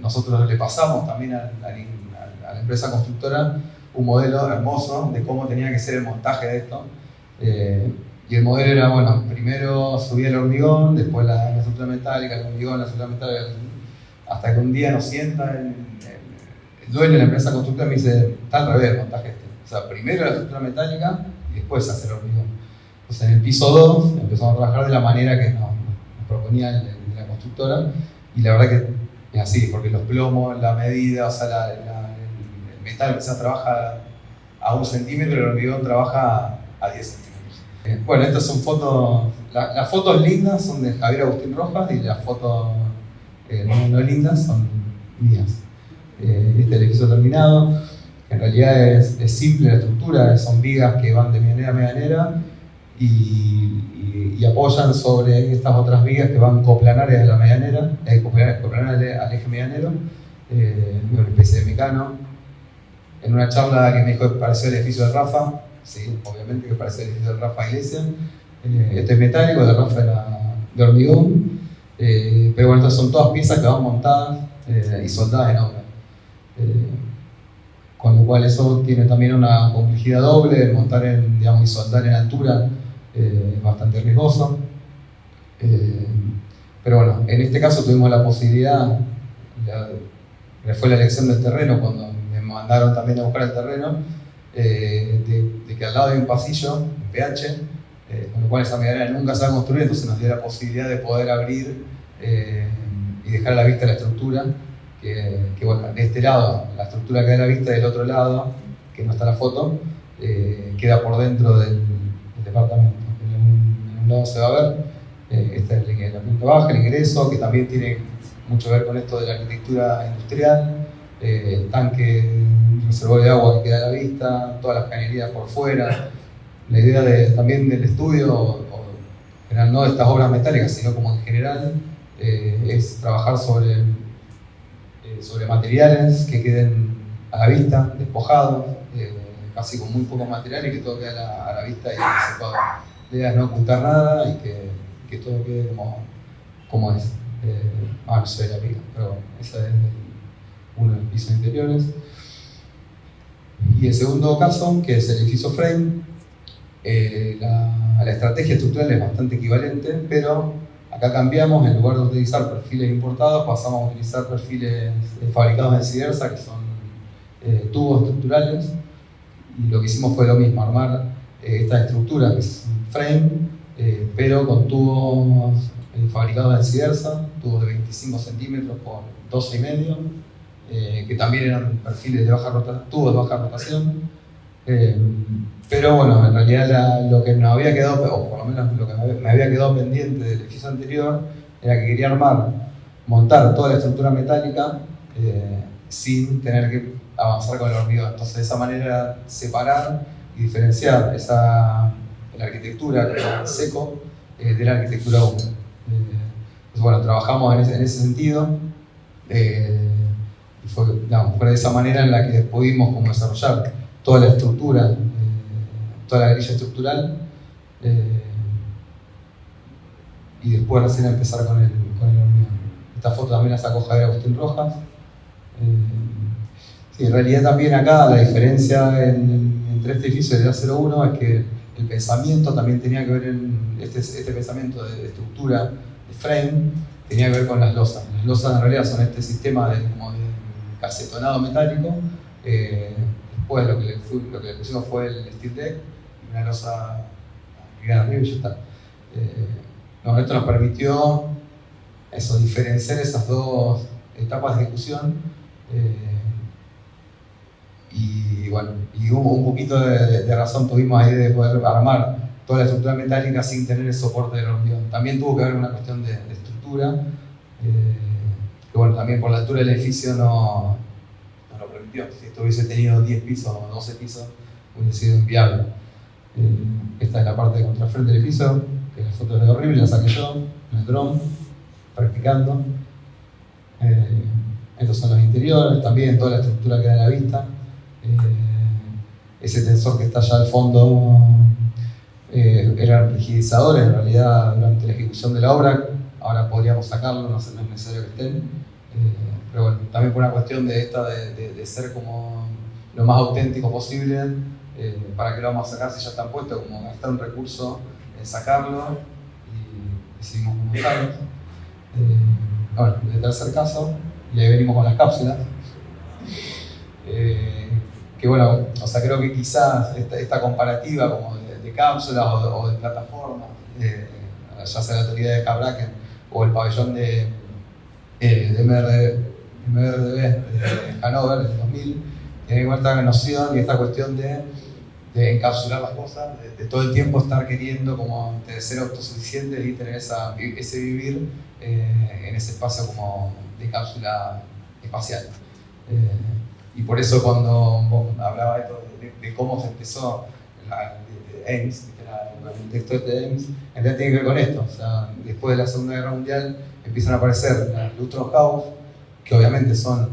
Nosotros le pasamos también a la empresa constructora un modelo hermoso de cómo tenía que ser el montaje de esto. Y el modelo era, bueno, primero subía el hormigón, después la estructura metálica, el hormigón, la estructura metálica, hasta que un día nos sienta el dueño de la empresa constructora y me dice, está al revés el montaje este. O sea, primero la estructura metálica y después se hace el hormigón. Entonces en el piso 2 empezamos a trabajar de la manera que nos proponía la constructora, y la verdad que es así, porque los plomos, la medida, o sea, el metal que se trabaja a 1 centímetro y el hormigón trabaja a 10 centímetros. Bueno, estas son fotos, las fotos lindas son de Javier Agustín Rojas y las fotos no lindas son mías. Este edificio terminado, en realidad es simple la estructura, son vigas que van de medianera a medianera y apoyan sobre estas otras vigas que van coplanarias a la medianera, coplanarias al eje medianero, una especie de mecano. En una charla que me dijo que parecía el edificio de Rafa, sí, obviamente que parecía el edificio de Rafa Iglesia. Este es metálico, de Rafa era de hormigón, pero bueno, estas son todas piezas que van montadas y soldadas en obra. Con lo cual eso tiene también una complejidad doble, montar y soldar en altura es bastante riesgoso. Pero bueno, en este caso tuvimos la posibilidad, fue la elección del terreno cuando me mandaron también a buscar el terreno, de que al lado hay un pasillo, un PH, con lo cual esa medianera nunca se va a construir, entonces nos dio la posibilidad de poder abrir y dejar a la vista la estructura. Que bueno, de este lado, la estructura queda a la vista, del otro lado, que no está la foto, queda por dentro del departamento. En un lado se va a ver, esta es la planta baja, el ingreso, que también tiene mucho que ver con esto de la arquitectura industrial, el tanque, el reservorio de agua que queda a la vista, todas las cañerías por fuera. La idea también del estudio, no de estas obras metálicas, sino como en general, es trabajar sobre materiales que queden a la vista, despojados, casi con muy pocos materiales, y que todo quede a la vista y que se pueda, la idea es no ocultar nada y que todo quede como es. No sé la pica, pero bueno, esa es uno de los pisos interiores. Y el segundo caso, que es el edificio frame, la estrategia estructural es bastante equivalente, pero acá cambiamos, en lugar de utilizar perfiles importados, pasamos a utilizar perfiles fabricados en Cidersa, que son tubos estructurales, y lo que hicimos fue lo mismo, armar esta estructura que es un frame, pero con tubos fabricados en Cidersa, tubos de 25 centímetros por 12,5, que también eran perfiles de baja rotación, tubos de baja rotación. Pero bueno, en realidad lo que nos había quedado, o por lo menos lo que me había quedado pendiente del edificio anterior, era que quería montar toda la estructura metálica sin tener que avanzar con el hormigón. Entonces de esa manera separar y diferenciar la arquitectura seco de la arquitectura húmeda. Entonces bueno, trabajamos en ese sentido. Y fue de esa manera en la que pudimos como desarrollar toda la estructura, toda la grilla estructural, y después recién empezar con el hormigón. Esta foto también la sacó Javier Agustín Rojas. Sí, en realidad también acá la diferencia entre este edificio y el A01 es que el pensamiento también tenía que ver en este pensamiento de estructura, de frame, tenía que ver con las losas. Las losas en realidad son este sistema como de casetonado metálico. Después lo que le pusimos fue el steel deck y una losa arriba y ya está. Esto nos permitió eso, diferenciar esas dos etapas de ejecución. Y bueno, y hubo un poquito de razón tuvimos ahí de poder armar toda la estructura metálica sin tener el soporte del hormigón. También tuvo que haber una cuestión de estructura, que bueno, también por la altura del edificio no lo permitió. Si esto hubiese tenido 10 pisos o 12 pisos, hubiese sido inviable. Esta es la parte de contrafrente del edificio, que la foto es horrible, la saqué yo en el dron, practicando. Estos son los interiores, también toda la estructura que da a la vista. Ese tensor que está allá al fondo eran rigidizadores en realidad durante la ejecución de la obra. Ahora podríamos sacarlo, no es necesario que estén. Pero bueno, también por una cuestión de ser como lo más auténtico posible, para que lo vamos a sacar si ya están puestos, como gastar un recurso en sacarlo y decidimos montarlo. Bueno, de tercer caso, y ahí venimos con las cápsulas. Que bueno, o sea, creo que quizás esta comparativa como de cápsulas o de plataformas, ya sea la teoría de K-Bracken o el pabellón de MRDB de Hannover del 2000, tiene igual esta noción y esta cuestión de encapsular las cosas, de todo el tiempo estar queriendo como de ser autosuficiente y tener ese vivir en ese espacio como de cápsula espacial. Y por eso cuando hablaba de cómo se empezó de Ames, el texto de Ames, en realidad tiene que ver con esto. O sea, después de la Segunda Guerra Mundial empiezan a aparecer las Lutron House, que obviamente son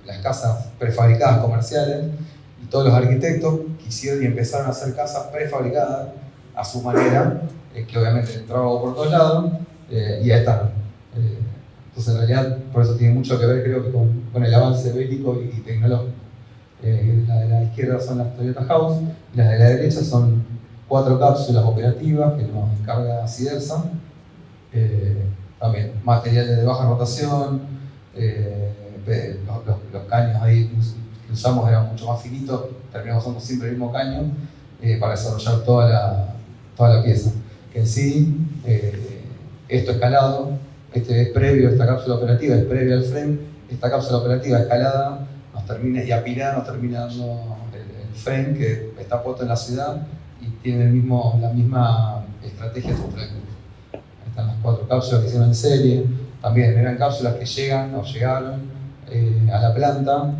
las casas prefabricadas comerciales, y todos los arquitectos quisieron y empezaron a hacer casas prefabricadas a su manera, que obviamente entraba por todos lados, y ahí están. Entonces en realidad por eso tiene mucho que ver creo que con el avance bélico y tecnológico. Las de la izquierda son las Toyota House, y las de la derecha son 4 cápsulas operativas que nos encarga Sidersa. También materiales de baja rotación, los caños ahí que usamos eran mucho más finitos, terminamos usando siempre el mismo caño para desarrollar toda la pieza. Que en sí, esto escalado, este es previo, esta cápsula operativa es previa al frame, esta cápsula operativa escalada y apilada nos termina dando el frame que está puesto en la ciudad y tiene la misma estrategia estructural. Están las 4 cápsulas que hicieron en serie, también eran cápsulas que llegaron a la planta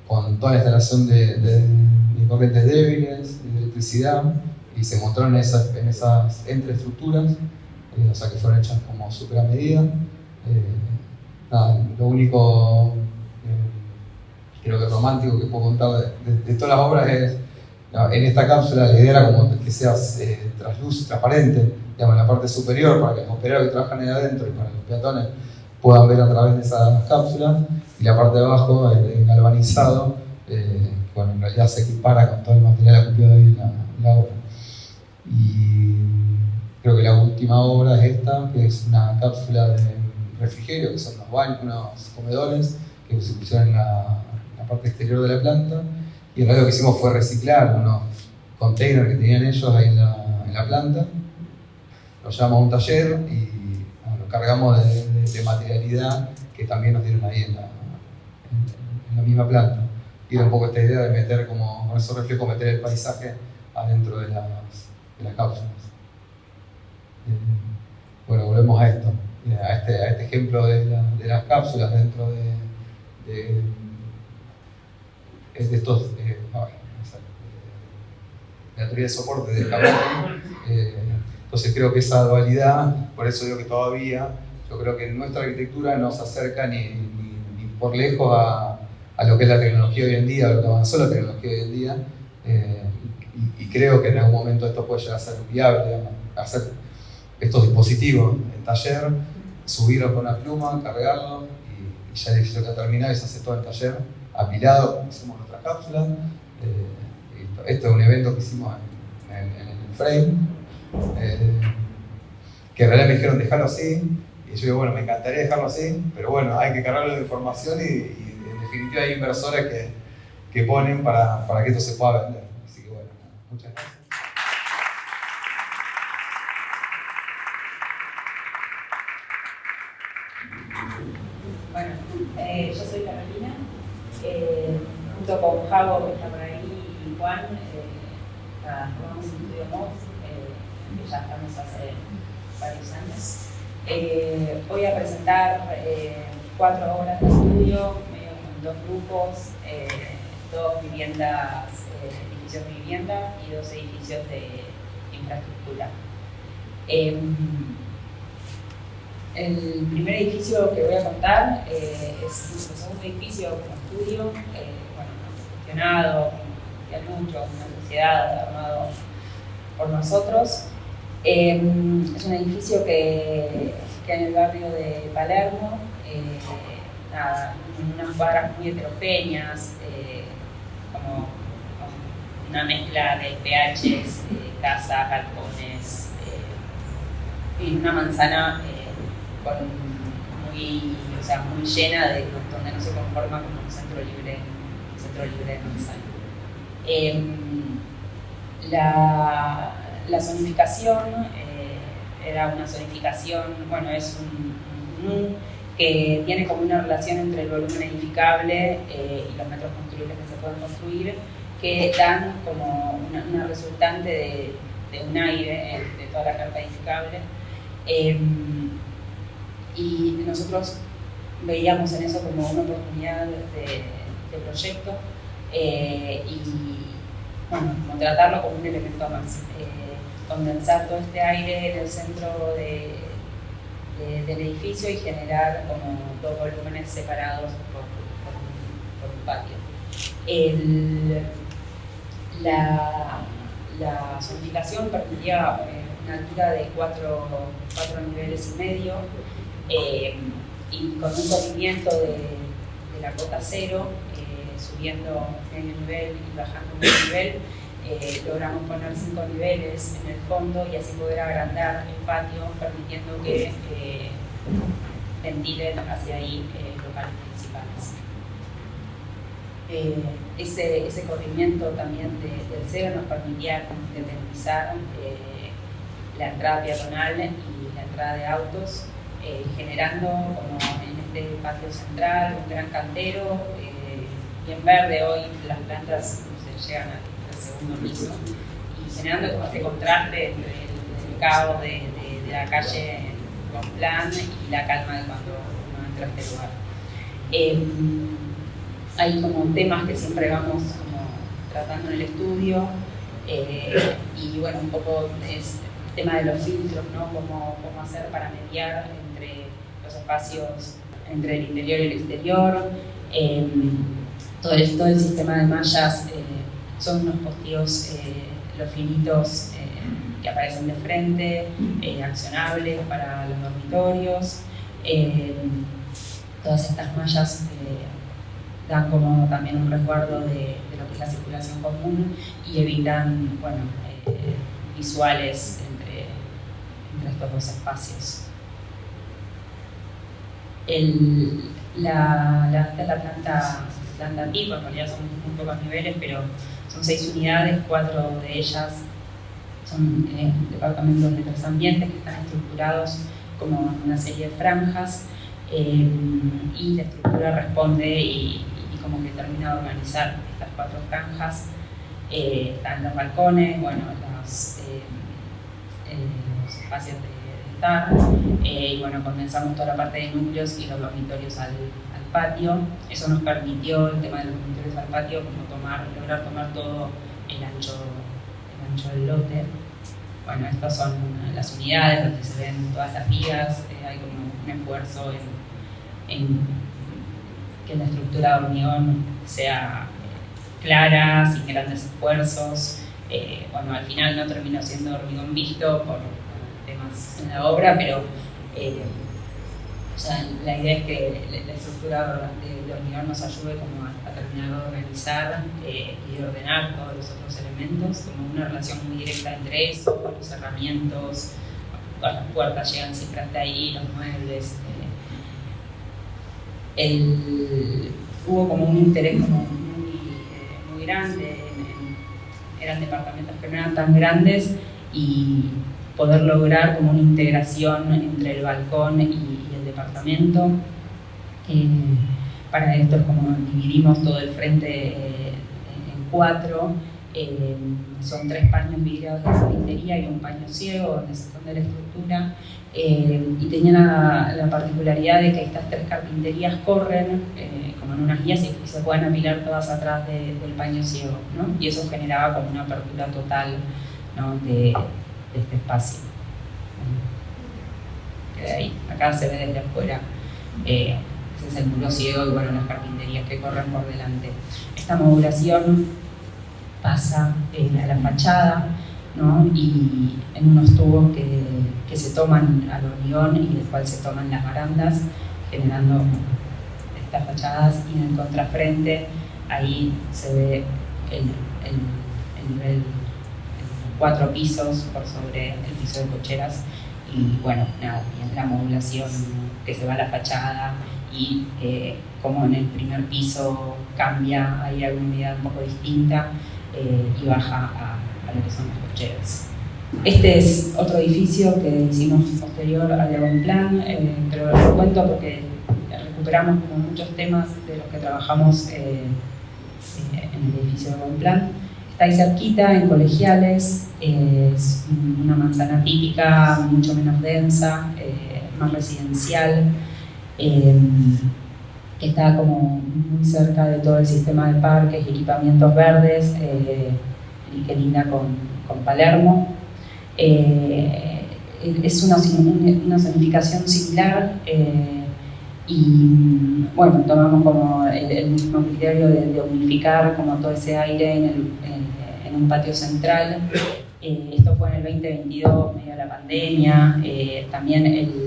con toda la instalación de corrientes débiles, de electricidad, y se montaron en esas entreestructuras. O sea que fueron hechas como súper a medida. Lo único creo que romántico que puedo contar de todas las obras es en esta cápsula la idea era como que sea transparente, digamos, en la parte superior para que los operarios que trabajan ahí adentro y para los peatones puedan ver a través de esas cápsulas, y la parte de abajo galvanizado, bueno, en realidad se equipara con todo el material acopiado ahí en la obra. Y creo que la última obra es esta, que es una cápsula de refrigerio, que son unos baños, unos comedores que se pusieron en la parte exterior de la planta, y en realidad lo que hicimos fue reciclar unos containers que tenían ellos ahí en la planta, los llevamos a un taller y lo cargamos de materialidad que también nos dieron ahí en la misma planta. Y era un poco esta idea de meter como con esos reflejos, meter el paisaje adentro de las cápsulas. Bueno, volvemos a esto, a este ejemplo de las cápsulas dentro de estos, de la teoría de soporte de K-Bracken. Entonces creo que esa dualidad, por eso digo que todavía, yo creo que nuestra arquitectura no se acerca ni por lejos a lo que es la tecnología hoy en día, a lo que avanzó la tecnología hoy en día, y creo que en algún momento esto puede llegar a ser viable, digamos, hacer estos dispositivos en taller, subirlos con una pluma, cargarlos, y ya el edificio que termina y se hace todo en taller. apilado, como hicimos nuestra cápsula. Esto es un evento que hicimos en el frame, que en realidad me dijeron dejarlo así, y yo digo, bueno, me encantaría dejarlo así, pero bueno, hay que cargarlo de información y en definitiva hay inversores que ponen para que esto se pueda vender. Así que bueno, muchas gracias. Bueno, yo soy Carolina, junto con Jago, que está por ahí, y Juan, formamos un estudio MOS, que ya estamos hace varios años. Voy a presentar 4 obras de estudio, medio con 2 grupos, 2 viviendas, edificios de vivienda y 2 edificios de infraestructura. El primer edificio que voy a contar es nuestro segundo edificio como estudio, gestionado, mucho, una sociedad armado por nosotros. Es un edificio que en el barrio de Palermo, en unas cuadras muy heterogéneas, como una mezcla de PHs, casas, galpones, y una manzana muy llena, donde no se conforma como un centro libre de manzana. La zonificación era una zonificación, es un que tiene como una relación entre el volumen edificable y los metros construibles que se pueden construir, que dan como una resultante de un aire de toda la carta edificable. Y nosotros veíamos en eso como una oportunidad de proyecto y como tratarlo como un elemento más. Condensar todo este aire en el centro del edificio y generar como 2 volúmenes separados por un patio. La zonificación permitía una altura de 4 niveles y medio, y con un corrimiento de la cota cero, subiendo medio nivel y bajando medio nivel, logramos poner 5 niveles en el fondo y así poder agrandar el patio, permitiendo que ventilen hacia ahí locales principales. Ese corrimiento también del cero nos permitía determinizar la entrada peatonal y la entrada de autos, generando como en este patio central un gran cantero, bien verde. Hoy las plantas llegan al segundo piso y generando como este contraste entre el caos de la calle con plan y la calma de cuando uno entra a este lugar. Hay como temas que siempre vamos como tratando en el estudio, y un poco es el tema de los filtros, ¿no? Cómo hacer para mediar entre los espacios, entre el interior y el exterior. Todo el sistema de mallas son unos postigos, los finitos que aparecen de frente, accionables para los dormitorios. Todas estas mallas dan como también un resguardo de lo que es la circulación común y evitan visuales entre estos 2 espacios. Esta es la planta tipo, en realidad son muy pocos niveles, pero son 6 unidades, 4 de ellas son departamentos de 3 ambientes que están estructurados como una serie de franjas, y la estructura responde y como que termina de organizar estas 4 franjas. Están los balcones, los espacios de estar, y condensamos toda la parte de núcleos y los dormitorios al patio. Eso nos permitió, el tema de los dormitorios al patio, como lograr tomar todo el ancho del lote. Estas son las unidades donde se ven todas las vigas. Hay como un esfuerzo en que la estructura de hormigón sea clara, sin grandes esfuerzos. Al final no terminó siendo hormigón visto por temas en la obra, pero sea, la idea es que la estructura de hormigón nos ayude como a terminar de organizar y de ordenar todos los otros elementos, como una relación muy directa entre eso, los cerramientos, las puertas llegan siempre hasta ahí, los muebles. Hubo como un interés como muy grande, eran departamentos que no eran tan grandes, y poder lograr como una integración entre el balcón y el departamento. Para esto es como dividimos todo el frente en 4. Son 3 paños vidriados de carpintería y un paño ciego donde se esconde la estructura. Y tenía la particularidad de que estas 3 carpinterías corren como en unas guías y se pueden apilar todas atrás del paño ciego, ¿no? Y eso generaba como una apertura total, ¿no? de este espacio. De ahí, acá se ve desde afuera, ese es el muro ciego y bueno, las carpinterías que corren por delante. Esta modulación pasa a la fachada, ¿no? Y en unos tubos que se toman al hormigón y después se toman las barandas, generando estas fachadas, y en el contrafrente ahí se ve el nivel, 4 pisos por sobre el piso de cocheras, y bueno, nada, y la modulación que se va a la fachada, y como en el primer piso cambia, hay alguna unidad un poco distinta, y baja a lo que son las cocheras. Este es otro edificio que hicimos posterior al de Bonplan, pero lo cuento porque recuperamos como muchos temas de los que trabajamos en el edificio de Bonplan. Está ahí cerquita, en Colegiales, es una manzana típica, mucho menos densa, más residencial, que está como muy cerca de todo el sistema de parques y equipamientos verdes, y que linda con Palermo. Es una zonificación similar, y bueno, tomamos como el mismo criterio de unificar como todo ese aire en un patio central. Esto fue en el 2022, medio de la pandemia. También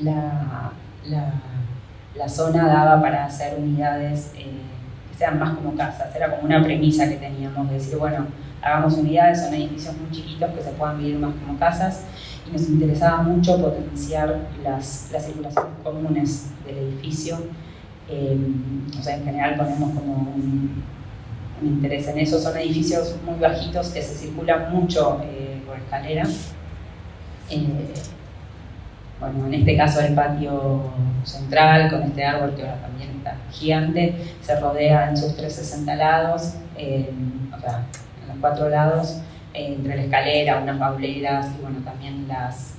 la zona daba para hacer unidades que sean más como casas. Era como una premisa que teníamos de decir, bueno, hagamos unidades, son edificios muy chiquitos que se puedan vivir más como casas, y nos interesaba mucho potenciar las circulaciones comunes del edificio. O sea, en general ponemos como un interés en eso. Son edificios muy bajitos que se circulan mucho por escalera. Bueno, en este caso el patio central, con este árbol que ahora también está gigante, se rodea en sus 360 lados, o sea, en los 4 lados, entre la escalera, unas bauleras y bueno, también las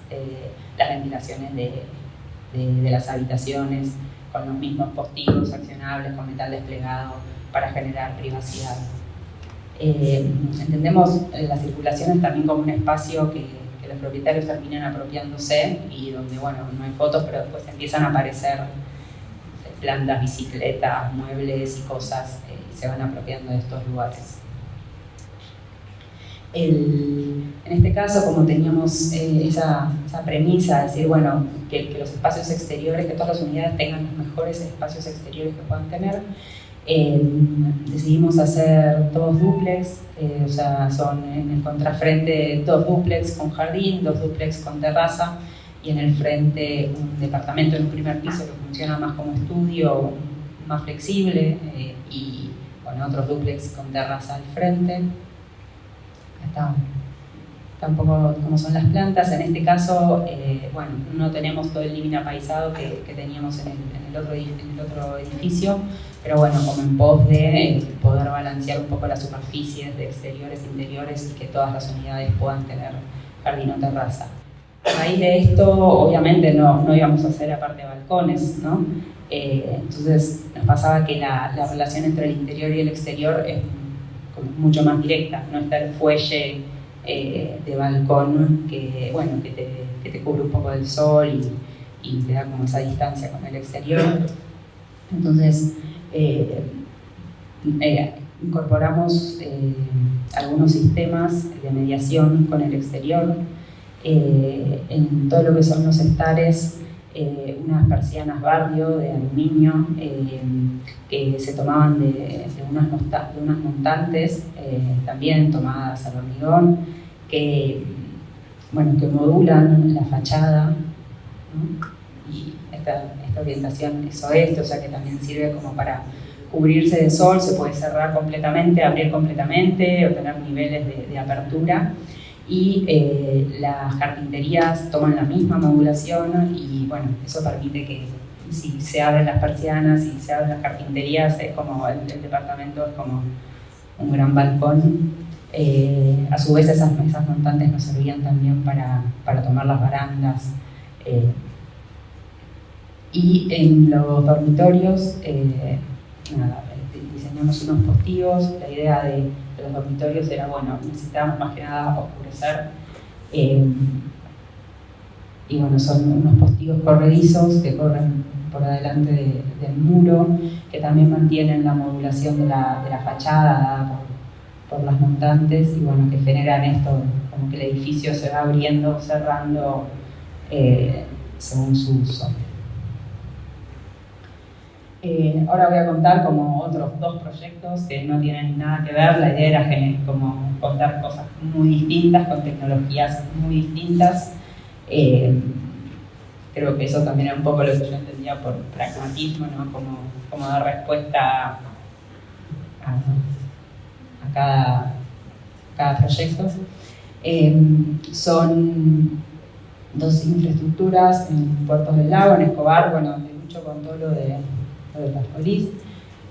ventilaciones de las habitaciones, con los mismos postigos accionables, con metal desplegado para generar privacidad. Entendemos las circulaciones también como un espacio que los propietarios terminan apropiándose, y donde, bueno, no hay fotos, pero después empiezan a aparecer plantas, bicicletas, muebles y cosas, y se van apropiando de estos lugares. En este caso, como teníamos esa premisa de decir, bueno, que los espacios exteriores, que todas las unidades tengan los mejores espacios exteriores que puedan tener, decidimos hacer 2 dúplex, o sea, son en el contrafrente 2 dúplex con jardín, 2 dúplex con terraza, y en el frente un departamento en un primer piso que funciona más como estudio, más flexible, y bueno, otros dúplex con terraza al frente. Está un poco como son las plantas. En este caso, bueno, no tenemos todo el living apaisado que teníamos en el otro edificio, pero bueno, como en pos de poder balancear un poco las superficies de exteriores e interiores, y que todas las unidades puedan tener jardín o terraza. A raíz de esto, obviamente no íbamos a hacer aparte balcones, ¿no? Entonces nos pasaba que la relación entre el interior y el exterior es como mucho más directa, no está el fuelle de balcón que, bueno, que te cubre un poco del sol y te da como esa distancia con el exterior. Entonces incorporamos algunos sistemas de mediación con el exterior. En todo lo que son los estares unas persianas barrio de aluminio que se tomaban de unas montantes, también tomadas al hormigón, que modulan la fachada, ¿no? Y esta orientación es oeste, o sea que también sirve como para cubrirse de sol, se puede cerrar completamente, abrir completamente, obtener niveles de apertura. Y las carpinterías toman la misma modulación y bueno, eso permite que si se abren las persianas y se abren las carpinterías, es como el departamento es como un gran balcón. A su vez esas montantes nos servían también para tomar las barandas. Y en los dormitorios, diseñamos unos postigos. La idea de los dormitorios era, bueno, necesitábamos más que nada oscurecer. Y bueno, son unos postigos corredizos que corren por adelante del muro, que también mantienen la modulación de la fachada dada por las montantes, y bueno, que generan esto, como que el edificio se va abriendo, cerrando según su uso. Ahora voy a contar como otros 2 proyectos que no tienen nada que ver. La idea era como contar cosas muy distintas, con tecnologías muy distintas. Creo que eso también era un poco lo que yo entendía por pragmatismo, ¿no? Como dar respuesta a cada proyecto. Son 2 infraestructuras en Puertos del Lago, en Escobar, bueno, de mucho con todo lo de las polis.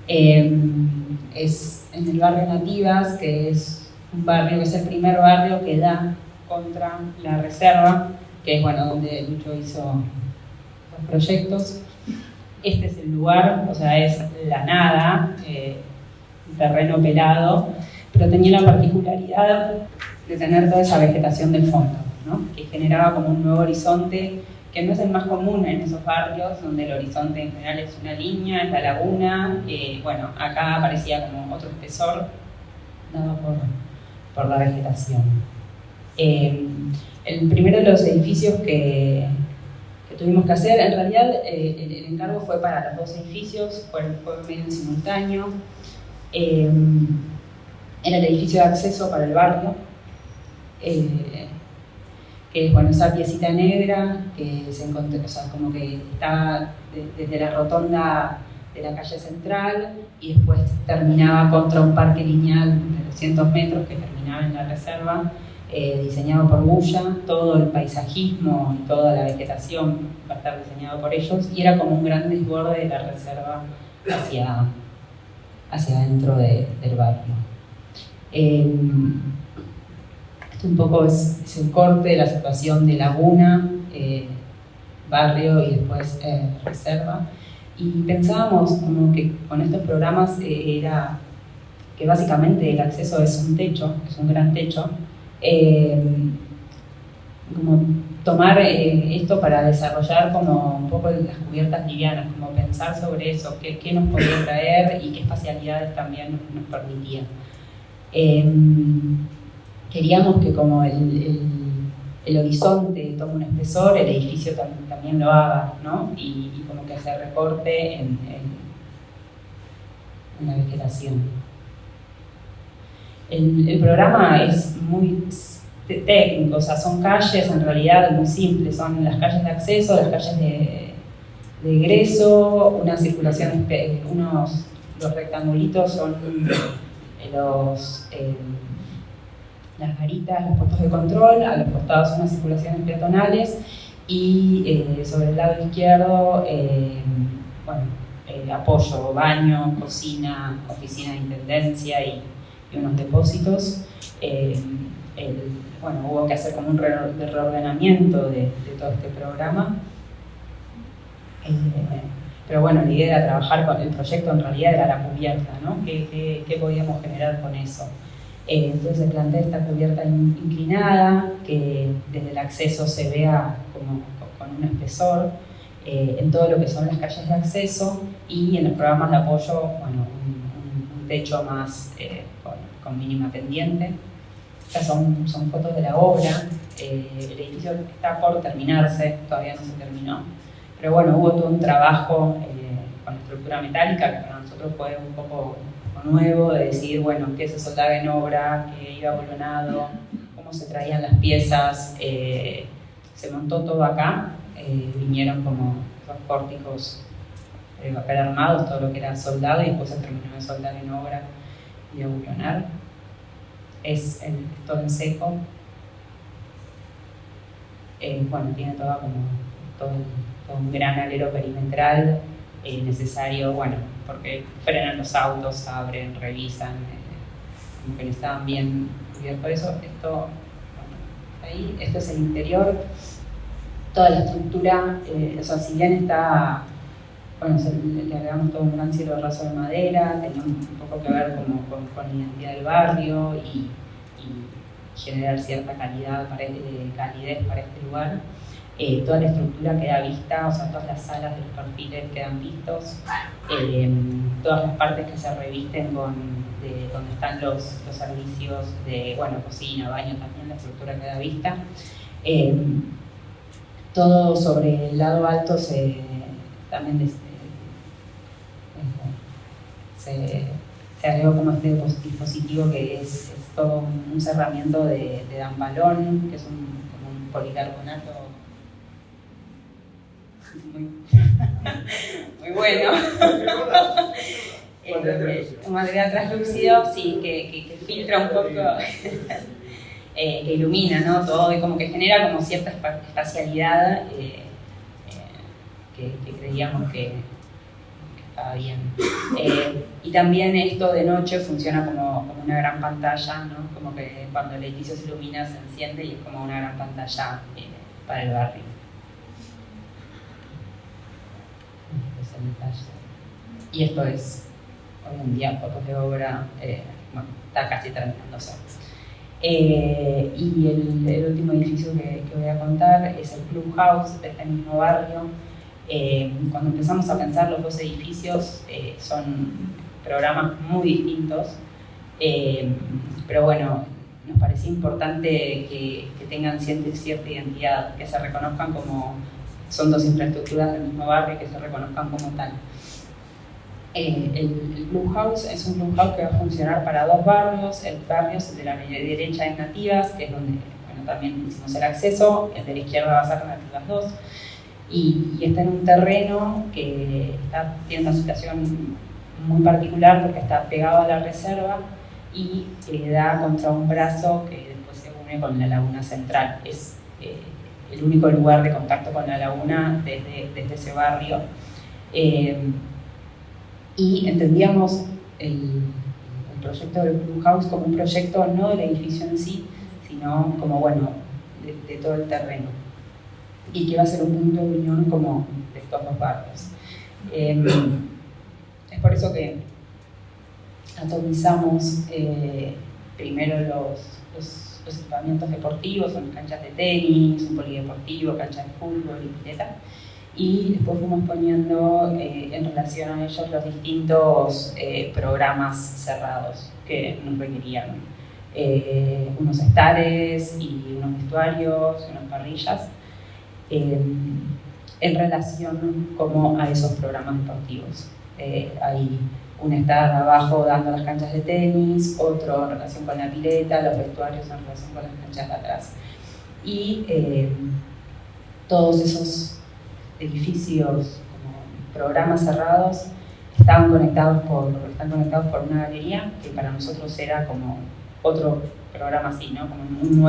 Es en el barrio Nativas, que es un barrio, que es el primer barrio que da contra la reserva, que es bueno, donde Lucho hizo los proyectos. Este es el lugar, o sea, es la nada, un terreno pelado, pero tenía la particularidad de tener toda esa vegetación del fondo, ¿no? Que generaba como un nuevo horizonte, que no es el más común en esos barrios, donde el horizonte en general es una línea, es la laguna. Bueno, acá aparecía como otro espesor dado por la vegetación. El primero de los edificios que tuvimos que hacer, en realidad el encargo fue para los 2 edificios, fue medio en simultáneo. Era el edificio de acceso para el barrio, que es bueno, esa piecita negra que se encontró, o sea, como que estaba desde la rotonda de la calle central y después terminaba contra un parque lineal de 200 metros que terminaba en la reserva, diseñado por Bulla. Todo el paisajismo y toda la vegetación va a estar diseñado por ellos, y era como un gran desborde de la reserva hacia adentro del barrio. Esto un poco es el corte de la situación de laguna, barrio y después reserva. Y pensábamos como que con estos programas era que básicamente el acceso es un techo, es un gran techo. Como tomar esto para desarrollar como un poco las cubiertas livianas, como pensar sobre eso, qué nos podía traer y qué espacialidades también nos permitía. Queríamos que como el horizonte tome un espesor, el edificio también lo haga, ¿no? Y como que se recorte en la vegetación. El programa es muy técnico, o sea, son calles en realidad muy simples, son las calles de acceso, las calles de egreso, una circulación, los rectangulitos son las garitas, los puestos de control, a los costados unas circulaciones peatonales y sobre el lado izquierdo, apoyo, baño, cocina, oficina de intendencia y unos depósitos. Hubo que hacer como un reordenamiento de todo este programa. Pero bueno, la idea era trabajar con el proyecto, en realidad era la cubierta, ¿no? ¿Qué podíamos generar con eso? Entonces se plantea esta cubierta inclinada, que desde el acceso se vea como con un espesor, en todo lo que son las calles de acceso, y en los programas de apoyo, un techo más con mínima pendiente. Estas son fotos de la obra. El edificio está por terminarse, todavía no se terminó, pero bueno, hubo todo un trabajo con la estructura metálica que para nosotros fue un poco nuevo, de decidir, bueno, qué se soldaba en obra, qué iba bolonado, cómo se traían las piezas. Se montó todo acá, vinieron como los pórticos de papel armados, todo lo que era soldado, y después se terminó de soldar en obra y de bulonar. Es todo en seco. Bueno, tiene todo un gran alero perimetral necesario, bueno, porque frenan los autos, abren, revisan, como que no estaban bien cubiertos eso. Esto es el interior, toda la estructura, o sea, si bien está, bueno, le agregamos todo un gran cielo raso de madera, tenía un poco que ver con la identidad del barrio y generar cierta calidez para este lugar. Toda la estructura queda vista, o sea, todas las salas de los perfiles quedan vistos, todas las partes que se revisten de donde están los servicios de, bueno, cocina, baño, también la estructura queda vista. Todo sobre el lado alto se agregó como este dispositivo que es todo un cerramiento de dampalón, que es como un policarbonato muy bueno. Un material translúcido, sí, que filtra un poco, que ilumina, ¿no? Todo, y como que genera como cierta espacialidad que creíamos que estaba bien. Y también esto de noche funciona como una gran pantalla, ¿no? Como que cuando el edificio se ilumina se enciende y es como una gran pantalla para el barrio. Y esto es hoy en día fotos de obra, bueno, está casi terminándose. Y el último edificio que voy a contar es el Clubhouse de este mismo barrio. Cuando empezamos a pensar los dos edificios, son programas muy distintos, pero bueno, nos parecía importante que tengan cierta identidad, que se reconozcan como son dos infraestructuras del mismo barrio y que se reconozcan como tal. El Clubhouse es un Clubhouse que va a funcionar para dos barrios. El barrio de la derecha es Nativas, que es donde también hicimos el acceso, el de la izquierda va a ser Nativas 2, y está en un terreno que tiene una situación muy particular porque está pegado a la reserva y da contra un brazo que después se une con la laguna central. Es el único lugar de contacto con la laguna desde ese barrio. Y entendíamos el proyecto del Clubhouse como un proyecto no del edificio en sí, sino como, bueno, de todo el terreno. Y que iba a ser un punto de unión como de estos dos barrios. Es por eso que atomizamos primero los equipamientos deportivos, son canchas de tenis, un polideportivo, cancha de fútbol y pileta, y después fuimos poniendo en relación a ellos los distintos programas cerrados que nos requerían, unos estares y unos vestuarios, unas parrillas, en relación como a esos programas deportivos. Hay un estar abajo dando las canchas de tenis, otro en relación con la pileta, los vestuarios en relación con las canchas de atrás. Y todos esos edificios, como programas cerrados, están conectados por una galería que para nosotros era como otro programa así, ¿no? Como un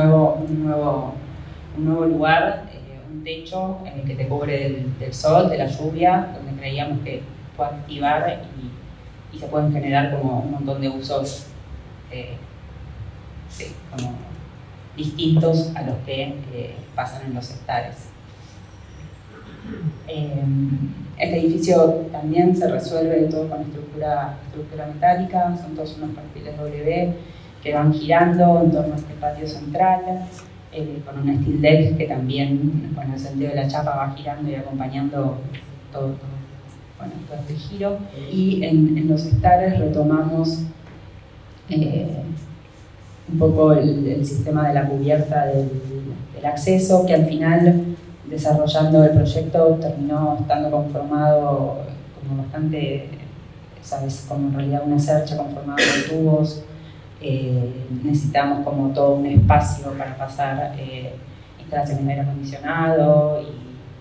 nuevo lugar, un techo que te cubre del sol, de la lluvia, donde creíamos que puede activar y se pueden generar como un montón de usos como distintos a los que pasan en los estares. Este edificio también se resuelve todo con estructura metálica, son todos unos perfiles W que van girando en torno a este patio central, con una steel deck que también, con el sentido de la chapa, va girando y acompañando todo este giro. Y en los estares retomamos un poco el sistema de la cubierta del acceso, que al final desarrollando el proyecto terminó estando conformado como bastante, ¿sabes? Como en realidad una cercha conformada de tubos. Necesitamos como todo un espacio para pasar instalaciones de aire acondicionado y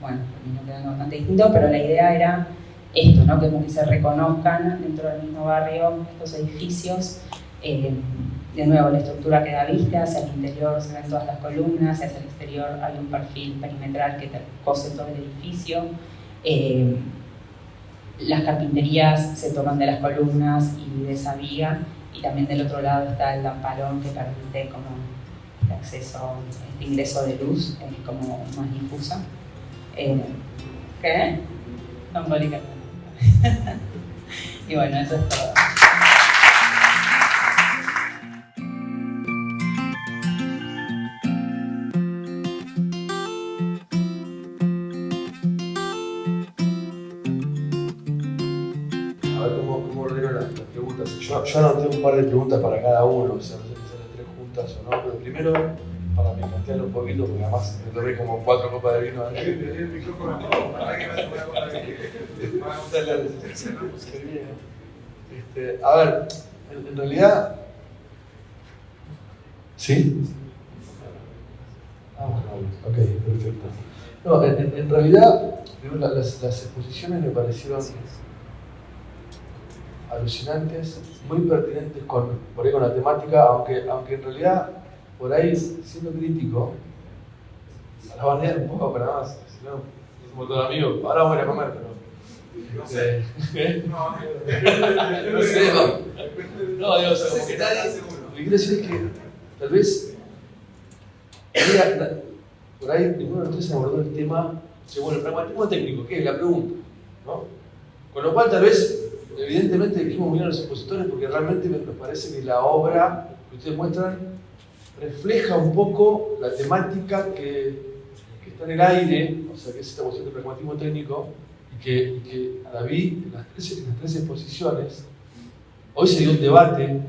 bueno, terminó quedando bastante distinto, pero la idea era esto, ¿no? Que como que se reconozcan dentro del mismo barrio estos edificios. De nuevo, la estructura queda vista, hacia el interior se ven todas las columnas, hacia el exterior hay un perfil perimetral que cose todo el edificio. Las carpinterías se toman de las columnas y de esa viga, y también del otro lado está el lamparón que permite como el acceso, este ingreso de luz como más difusa. ¿Qué? Simbólica. Y bueno, eso es todo. A ver cómo ordeno las preguntas. Yo anoté un par de preguntas para cada uno, o sea, no sé si son las 3 juntas o no, pero primero, para picantearlo un poquito, porque además me tomé como 4 copas de vino. El micrófono para que me haga una copa de vino. A ver, en realidad... ¿Sí? Bueno, ok, perfecto. No, en realidad, las exposiciones me parecieron alucinantes, muy pertinentes por ahí con la temática, aunque en realidad, por ahí, siendo crítico, a la bardear un poco, pero nada más, si no, somos todos amigos, ahora vamos a ir a comer, pero... No sé. No sé, no, digo, como que nadie... Lo que quiero decir es que, tal vez, por ahí ninguno de ustedes abordó el tema, bueno, el pragmatismo técnico, ¿qué es la pregunta? ¿No? Con lo cual, tal vez, evidentemente elegimos mirar a los expositores porque realmente me parece que la obra que ustedes muestran refleja un poco la temática que está en el aire, o sea, que es esta cuestión de pragmatismo técnico, y que David, en las tres exposiciones, hoy se dio un debate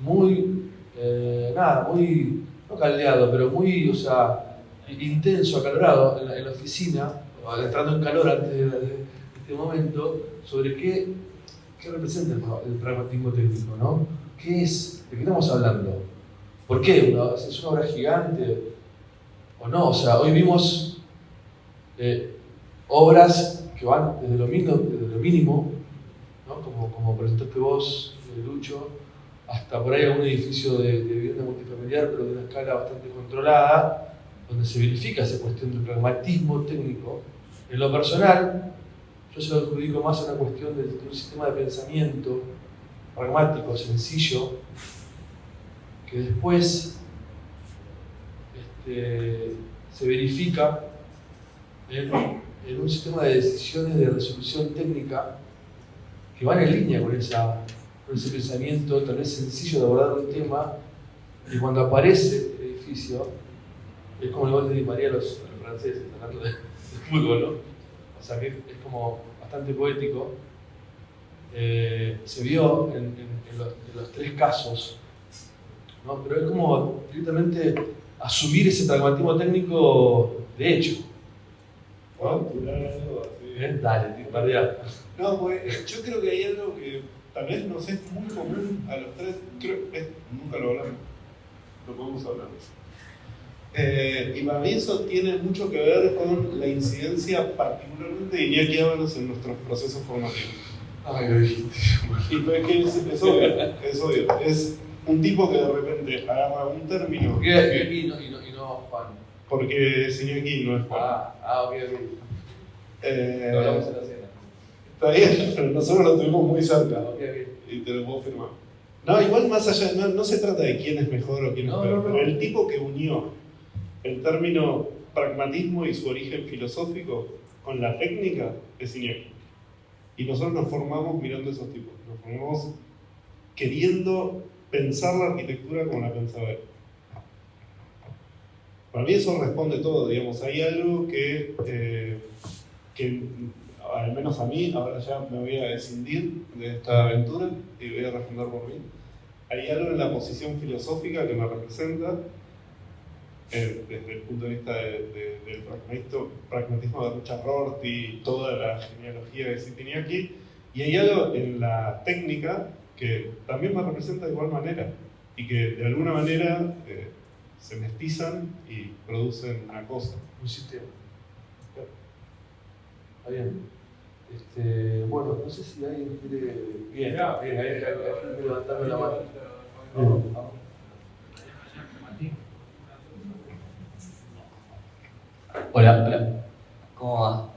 muy, muy, no caldeado, pero muy, o sea, intenso, acalorado en la oficina, entrando en calor antes de este momento, sobre qué representa el pragmatismo técnico, ¿no? ¿Qué es? ¿De qué estamos hablando? ¿Por qué? ¿Es una obra gigante o no? O sea, hoy vimos obras que van desde lo mínimo, ¿no? Como presentaste vos, Lucho, hasta por ahí algún edificio de vivienda multifamiliar, pero de una escala bastante controlada, donde se verifica esa cuestión del pragmatismo técnico. En lo personal, yo se lo adjudico más a una cuestión de un sistema de pensamiento pragmático, sencillo, que después se verifica en un sistema de decisiones de resolución técnica que van en línea con ese pensamiento tal vez sencillo de abordar un tema, y cuando aparece el edificio, es como el gol de Di María a los franceses, hablando de fútbol, ¿no? O sea que es como bastante poético. Se vio en los 3 casos, ¿no? Pero es como directamente asumir ese pragmatismo técnico de hecho. ¿Puedo tirar algo así? Dale, tardea. No, pues yo creo que hay algo que tal vez nos es muy común a los 3, nunca lo hablamos, lo podemos hablar. Y para mí eso tiene mucho que ver con la incidencia particularmente de Iñaki Ábalos en nuestros procesos formativos. Ay, lo dijiste. Y pues que es obvio, es un tipo que de repente agarra un término. ¿Por qué aquí no Juan? Porque es Iñaki, no es Juan. Ok. Lo hablamos en la cena. Está bien, pero nosotros lo tuvimos muy cerca. Ok. Y te lo puedo firmar. No, igual más allá, no se trata de quién es mejor o quién es peor, pero el tipo que unió el término pragmatismo y su origen filosófico con la técnica es Iñaki. Y nosotros nos formamos mirando esos tipos, nos formamos queriendo pensar la arquitectura como la pensaba él. Para mí eso responde todo, digamos, hay algo que al menos a mí, ahora ya me voy a descindir de esta aventura y voy a responder por mí. Hay algo en la posición filosófica que me representa, desde el punto de vista del pragmatismo de Richard Rorty y toda la genealogía de Sitiñaki, y hay algo en la técnica que también me representa de igual manera y que de alguna manera se mestizan y producen una cosa. Un sistema. Está bien. Bueno, no sé si alguien quiere. Bien, ahí levantarme la mano. Hola. ¿Cómo va?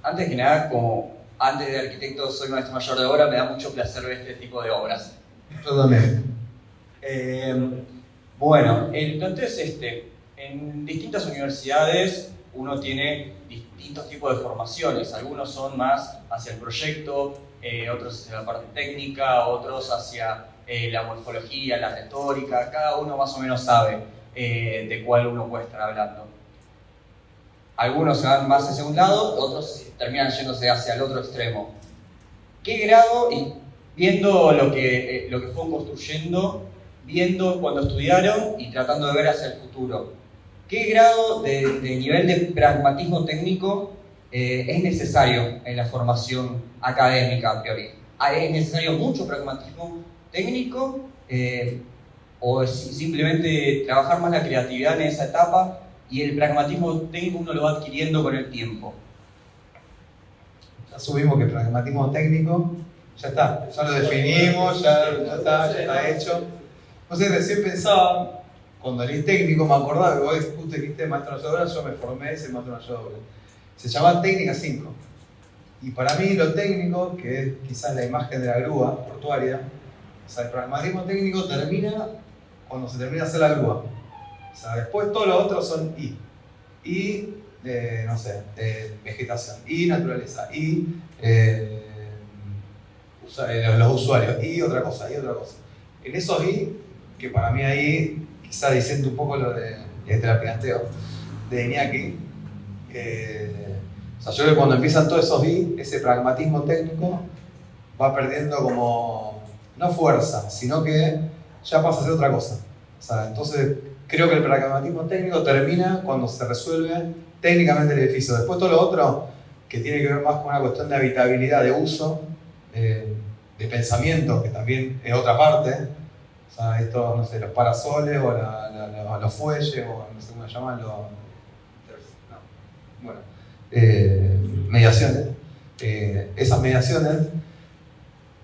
Antes que nada, antes de arquitecto soy maestro mayor de obra, me da mucho placer ver este tipo de obras. Yo también. Bueno, el planteo es este. En distintas universidades uno tiene distintos tipos de formaciones. Algunos son más hacia el proyecto, otros hacia la parte técnica, otros hacia la morfología, la retórica. Cada uno más o menos sabe de cuál uno puede estar hablando. Algunos se van más hacia un lado, otros terminan yéndose hacia el otro extremo. ¿Qué grado, y viendo lo que fueron construyendo, viendo cuando estudiaron y tratando de ver hacia el futuro, qué grado de nivel de pragmatismo técnico es necesario en la formación académica a priori? ¿Es necesario mucho pragmatismo técnico o simplemente trabajar más la creatividad en esa etapa y el pragmatismo técnico uno lo va adquiriendo con el tiempo? Ya asumimos que el pragmatismo técnico ya está, ya lo definimos, ya está hecho. No sé, recién pensaba, cuando leí técnico me acordaba que vos justo dijiste maestro mayor de obra, yo me formé ese maestro mayor de obra. Se llama técnica 5. Y para mí lo técnico, que es quizás la imagen de la grúa portuaria, o sea, el pragmatismo técnico termina cuando se termina de hacer la grúa. O sea, después todo lo otro son I, no sé, vegetación, I, naturaleza, I, los usuarios, y otra cosa. En esos I, que para mí ahí quizá diciendo un poco lo de la planteo de Iñaki, o sea, yo creo que cuando empiezan todos esos I, ese pragmatismo técnico va perdiendo como, no fuerza, sino que ya pasa a ser otra cosa. O sea, entonces creo que el pragmatismo técnico termina cuando se resuelve técnicamente el edificio. Después todo lo otro, que tiene que ver más con una cuestión de habitabilidad, de uso, de pensamiento, que también es otra parte. O sea, estos, no sé, los parasoles o los fuelles, o no sé cómo se llaman, mediaciones. Esas mediaciones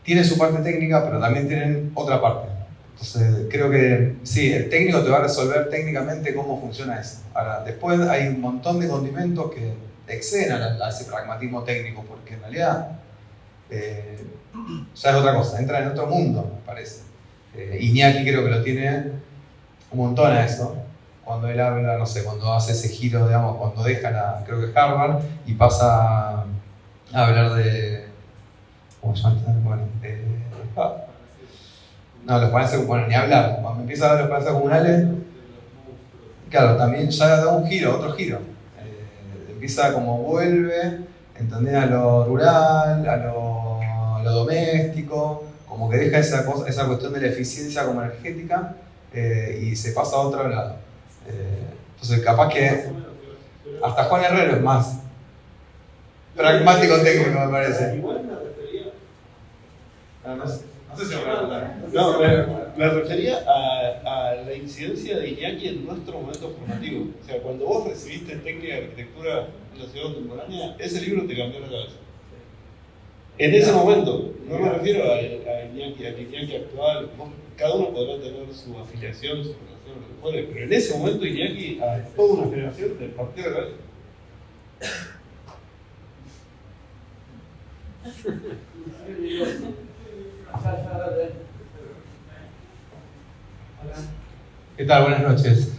tienen su parte técnica, pero también tienen otra parte. Entonces, creo que sí, el técnico te va a resolver técnicamente cómo funciona eso. Ahora, después hay un montón de condimentos que exceden a ese pragmatismo técnico, porque en realidad ya es otra cosa, entra en otro mundo, me parece. Iñaki creo que lo tiene un montón a eso, cuando él habla, no sé, cuando hace ese giro, digamos, cuando deja creo que Harvard y pasa a hablar de, ¿cómo se llama? Bueno, no, los paneles, bueno, ni hablar, cuando empieza a hablar de los paneles comunales, claro, también ya da un giro, otro giro. Empieza como vuelve, ¿entendés? A lo rural, a lo doméstico, como que deja esa cuestión de la eficiencia como energética y se pasa a otro lado. Entonces capaz que hasta Juan Herrero es más pragmático técnico, me parece. Igual me refería no sé si me voy a contar. No, me refería a la incidencia de Iñaki en nuestro momento formativo. O sea, cuando vos recibiste técnica de arquitectura en la ciudad contemporánea, ese libro te cambió la cabeza. En ese momento, no me refiero a Iñaki, al Iñaki actual. Cada uno podrá tener su afiliación, su relación, lo que fuere, pero en ese momento Iñaki a toda una generación del partido de la cabeza. ¿Qué tal? Buenas noches.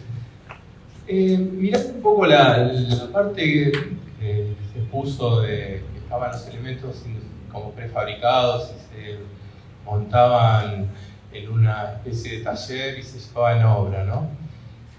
Mirando un poco la parte que se puso de que estaban los elementos como prefabricados y se montaban en una especie de taller y se llevaban a obra, ¿no?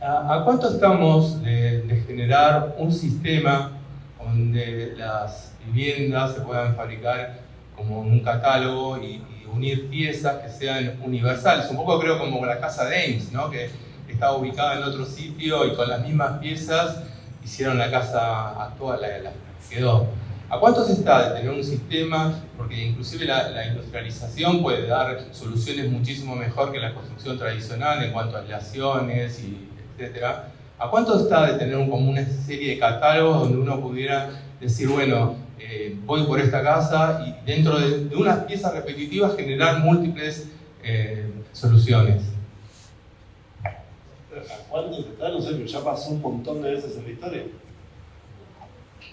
¿A cuánto estamos de generar un sistema donde las viviendas se puedan fabricar como un catálogo y unir piezas que sean universales? Un poco creo como la casa de Eames, ¿no? Que estaba ubicada en otro sitio y con las mismas piezas hicieron la casa actual, la que quedó. ¿A cuánto se está de tener un sistema? Porque inclusive la industrialización puede dar soluciones muchísimo mejor que la construcción tradicional en cuanto a aislaciones y etcétera. ¿A cuánto está de tener como una serie de catálogos donde uno pudiera decir, bueno, voy por esta casa y dentro de unas piezas repetitivas generar múltiples soluciones? ¿A cuánto está? No sé, pero ya pasó un montón de veces en la historia.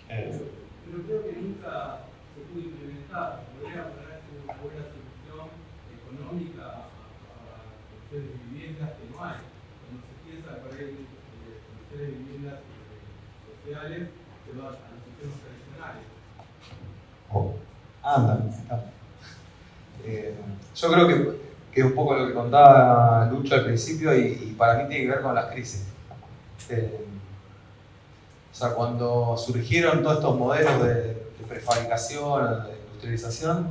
Pero creo que nunca se pudo implementar. Podría ponerse una buena solución económica a construir viviendas que no hay. Cuando se piensa por ahí construir viviendas sociales, se va a los sistemas tradicionales. Yo creo que un poco lo que contaba Lucho al principio y para mí tiene que ver con las crisis. O sea, cuando surgieron todos estos modelos de prefabricación, de industrialización,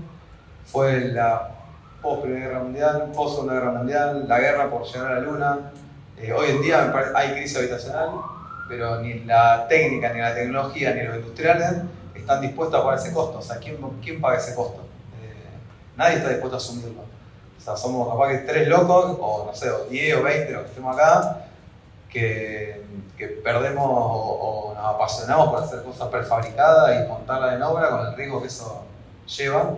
fue la post-Primera Guerra Mundial, post-Segunda Guerra Mundial, la guerra por llegar a la Luna. Hoy en día hay crisis habitacional, pero ni la técnica, ni la tecnología, ni los industriales están dispuestos a pagar ese costo. O sea, ¿quién paga ese costo? Nadie está dispuesto a asumirlo. O sea, somos capaz que 3 locos, o no sé, o 10 o 20 los que estemos acá, que perdemos o nos apasionamos por hacer cosas prefabricadas y montarlas en obra con el riesgo que eso lleva.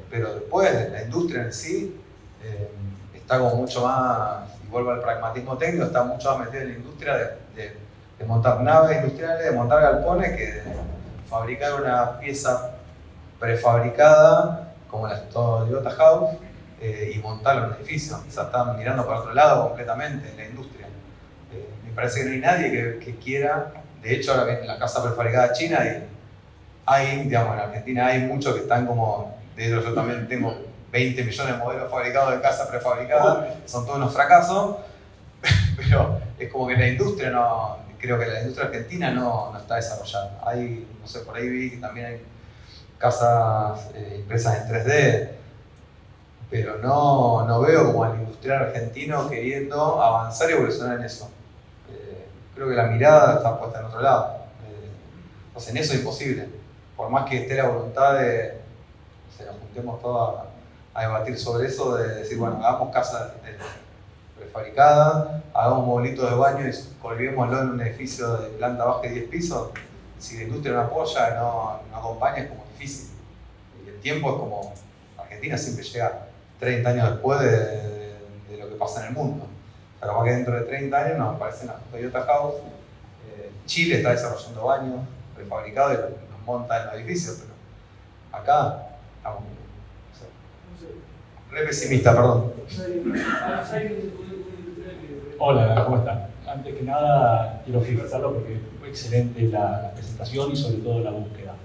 Pero después la industria en sí está como mucho más, y vuelvo al pragmatismo técnico, está mucho más metida en la industria de montar naves industriales, de montar galpones, que de fabricar una pieza prefabricada como la Toyota House y montarlo en un edificio. O sea, están mirando para otro lado completamente en la industria. Me parece que no hay nadie que quiera. De hecho, ahora en la casa prefabricada china digamos, en Argentina hay muchos que están como, de hecho yo también tengo 20 millones de modelos fabricados de casa prefabricada, son todos unos fracasos, pero es como que la industria creo que la industria argentina no está desarrollada. Hay, no sé, por ahí vi que también hay casas impresas en 3D, pero no veo como al industrial argentino queriendo avanzar y evolucionar en eso. Creo que la mirada está puesta en otro lado. Entonces en eso es imposible. Por más que esté la voluntad de, nos juntemos todos a debatir sobre eso, de decir, bueno, hagamos casas prefabricadas, hagamos modelitos de baño y colguémoslo en un edificio de planta baja y 10 pisos. Si la industria no apoya, no acompaña, es como difícil. Y el tiempo es como, Argentina siempre llega 30 años después de lo que pasa en el mundo. O sea, capaz que dentro de 30 años nos aparecen las Toyota House. Chile está desarrollando baños prefabricados y los monta en los edificios, pero acá estamos re pesimista, perdón. Hola, ¿cómo están? Antes que nada, quiero felicitarlo porque fue excelente la presentación y sobre todo la búsqueda.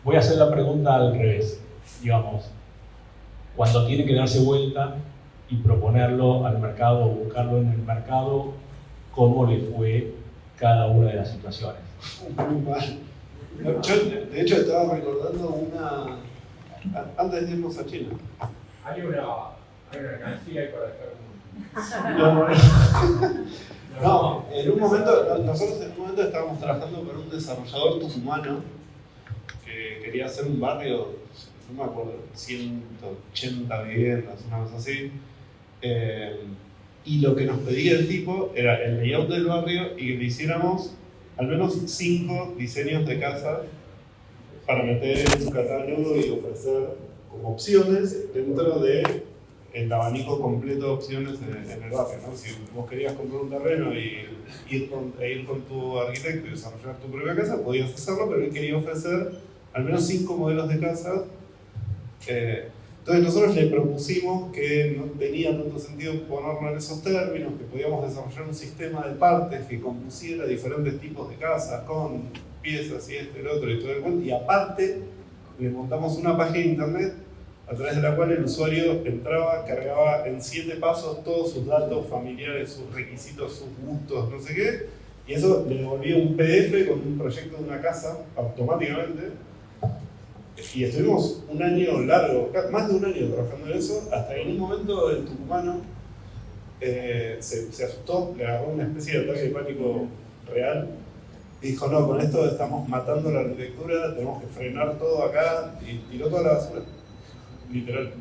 Voy a hacer la pregunta al revés. Digamos, cuando tiene que darse vuelta y proponerlo al mercado o buscarlo en el mercado, ¿cómo le fue cada una de las situaciones? Muy mal. Yo, de hecho, estaba recordando una... Antes de irnos a China. Hay una alcancía ahí para estar. No, en un momento, nosotros en un momento estábamos trabajando con un desarrollador tucumano que quería hacer un barrio, no me acuerdo, 180 viviendas, una cosa así. Y lo que nos pedía el tipo era el layout del barrio y que le hiciéramos al menos 5 diseños de casa para meter en un catálogo y ofrecer como opciones dentro del abanico completo de opciones en el barrio, ¿no? Si vos querías comprar un terreno y ir con tu arquitecto y desarrollar tu propia casa, podías hacerlo, pero él quería ofrecer al menos 5 modelos de casas. Entonces nosotros le propusimos que no tenía tanto sentido ponerlo en esos términos, que podíamos desarrollar un sistema de partes que compusiera diferentes tipos de casas con piezas y el otro y todo el cuento, y aparte le montamos una página de internet a través de la cual el usuario entraba, cargaba en 7 pasos todos sus datos familiares, sus requisitos, sus gustos, no sé qué, y eso le devolvía un PDF con un proyecto de una casa automáticamente. Y estuvimos un año largo, más de un año trabajando en eso, hasta que en un momento el tucumano se asustó, le agarró una especie de ataque de pánico real y dijo, no, con esto estamos matando la arquitectura, tenemos que frenar todo acá, y tiró toda la basura, literal.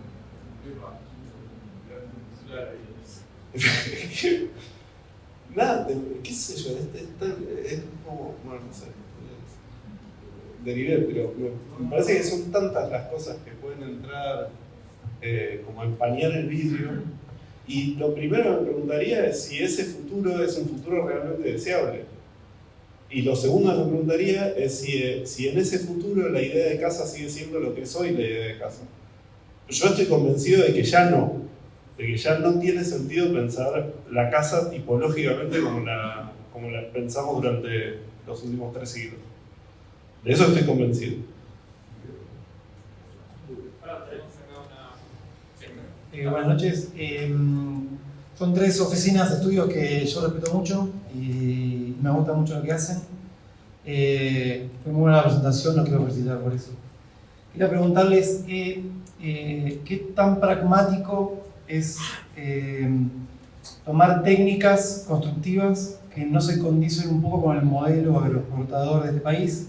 Nada, qué sé yo, es como, bueno, no sé, derivé, pero me parece que son tantas las cosas que pueden entrar como a empañar el vidrio, y lo primero que me preguntaría es si ese futuro es un futuro realmente deseable. Y lo segundo que me preguntaría es si en ese futuro la idea de casa sigue siendo lo que es hoy la idea de casa. Yo estoy convencido de que ya no tiene sentido pensar la casa tipológicamente como la pensamos durante los últimos 3 siglos. De eso estoy convencido. Buenas noches. Son 3 oficinas de estudio que yo respeto mucho y me gusta mucho lo que hacen. Fue muy buena la presentación, no quiero felicitar por eso. Quería preguntarles qué tan pragmático es tomar técnicas constructivas que no se condicen un poco con el modelo agroexportador de este país,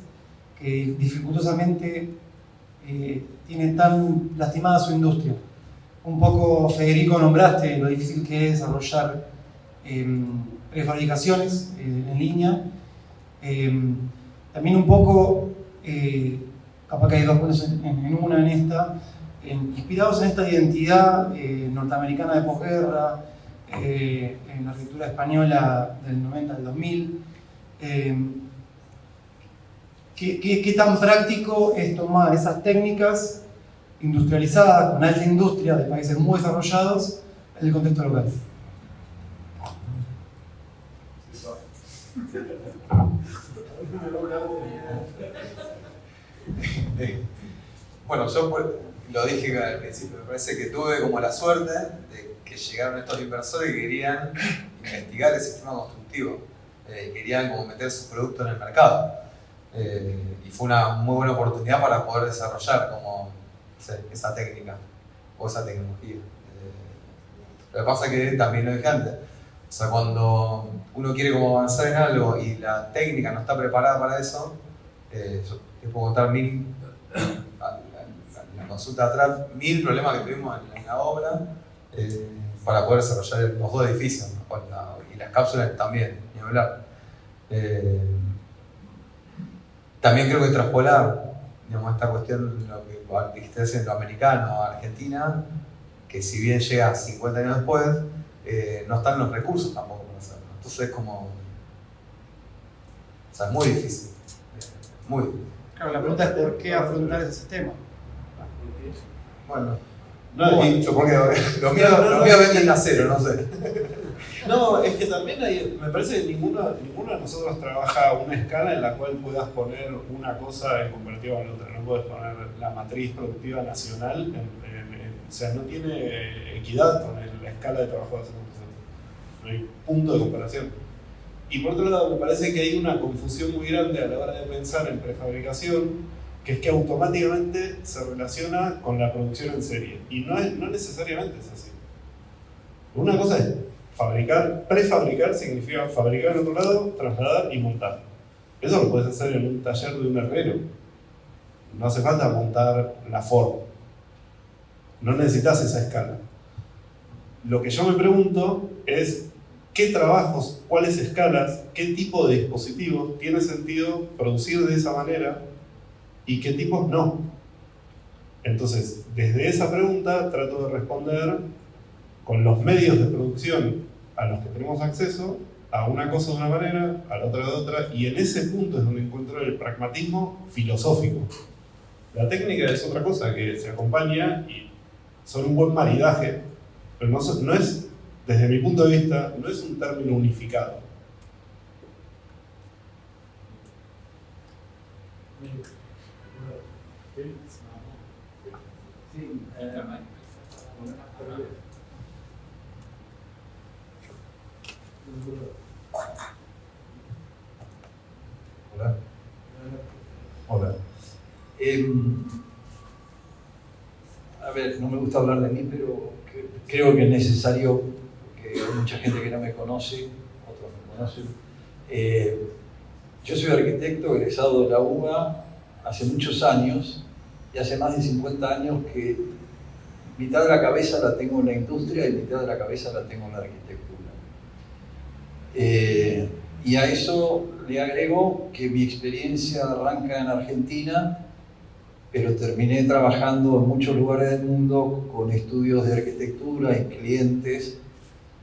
que dificultosamente tiene tan lastimada su industria. Un poco, Federico, nombraste lo difícil que es desarrollar prefabricaciones en línea. También un poco, capaz que hay 2 puntos en una en esta, inspirados en esta identidad norteamericana de posguerra, en la arquitectura española del 90 al 2000. ¿Qué tan práctico es tomar esas técnicas industrializadas, con alta industria de países muy desarrollados, en el contexto local? Bueno, yo lo dije al principio, me parece que tuve como la suerte de que llegaron estos inversores que querían investigar el sistema constructivo, querían como meter sus productos en el mercado, y fue una muy buena oportunidad para poder desarrollar como esa técnica o esa tecnología. Lo que pasa es que también lo dije antes, o sea, cuando uno quiere como avanzar en algo y la técnica no está preparada para eso, yo te puedo contar la consulta atrás, 1000 problemas que tuvimos en la obra para poder desarrollar los 2 edificios, ¿no? Y las cápsulas también, ni hablar. También creo que traspolar, digamos, esta cuestión, lo que dijiste en lo americano a Argentina, que si bien llega 50 años después, no están los recursos tampoco para hacerlo. Entonces es como, o sea, es muy difícil, muy difícil. Claro, la pregunta es por qué afrontar ese sistema. Bueno, Yo porque lo mío venden acero, no sé. No, es que también me parece que ninguno de nosotros trabaja a una escala en la cual puedas poner una cosa en comparativa con la otra. No puedes poner la matriz productiva nacional, o sea, no tiene equidad con la escala de trabajo de hacer nosotros. No hay punto de comparación. Y por otro lado, me parece que hay una confusión muy grande a la hora de pensar en prefabricación, que es que automáticamente se relaciona con la producción en serie. Y no necesariamente es así. Una cosa es fabricar, prefabricar significa fabricar en otro lado, trasladar y montar. Eso lo puedes hacer en un taller de un herrero. No hace falta montar la Ford. No necesitas esa escala. Lo que yo me pregunto es qué trabajos, cuáles escalas, qué tipo de dispositivos tiene sentido producir de esa manera y qué tipos no. Entonces, desde esa pregunta trato de responder con los medios de producción a los que tenemos acceso, a una cosa de una manera, a la otra de otra, y en ese punto es donde encuentro el pragmatismo filosófico. La técnica es otra cosa que se acompaña y son un buen maridaje, pero no es, desde mi punto de vista, no es un término unificado. Hola. Hola. A ver, no me gusta hablar de mí, pero creo que es necesario que uno mucha gente que no me conoce, otros me conocen. Yo soy arquitecto egresado de la UBA hace muchos años, y hace más de 50 años que mitad de la cabeza la tengo en la industria y mitad de la cabeza la tengo en la arquitectura. Y a eso le agrego que mi experiencia arranca en Argentina, pero terminé trabajando en muchos lugares del mundo con estudios de arquitectura y clientes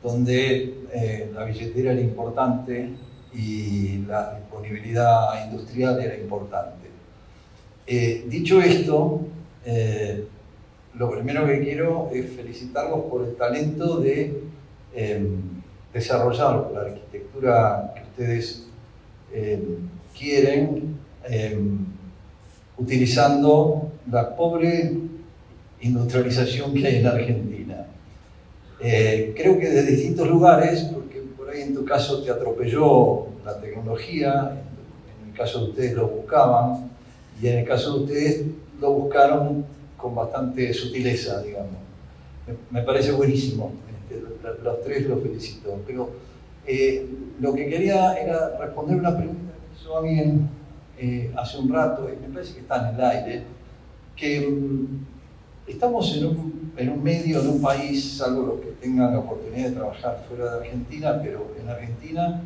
donde la billetera era importante y la disponibilidad industrial era importante. Dicho esto, lo primero que quiero es felicitarlos por el talento de desarrollar la arquitectura que ustedes quieren, utilizando la pobre industrialización que hay en Argentina. Creo que de distintos lugares, porque por ahí en tu caso te atropelló la tecnología, en el caso de ustedes lo buscaban, y en el caso de ustedes lo buscaron con bastante sutileza, digamos. Me parece buenísimo, los tres los felicito, pero lo que quería era responder una pregunta que hizo alguien hace un rato, y me parece que está en el aire, que estamos en un medio, en un país, salvo los que tengan la oportunidad de trabajar fuera de Argentina, pero en Argentina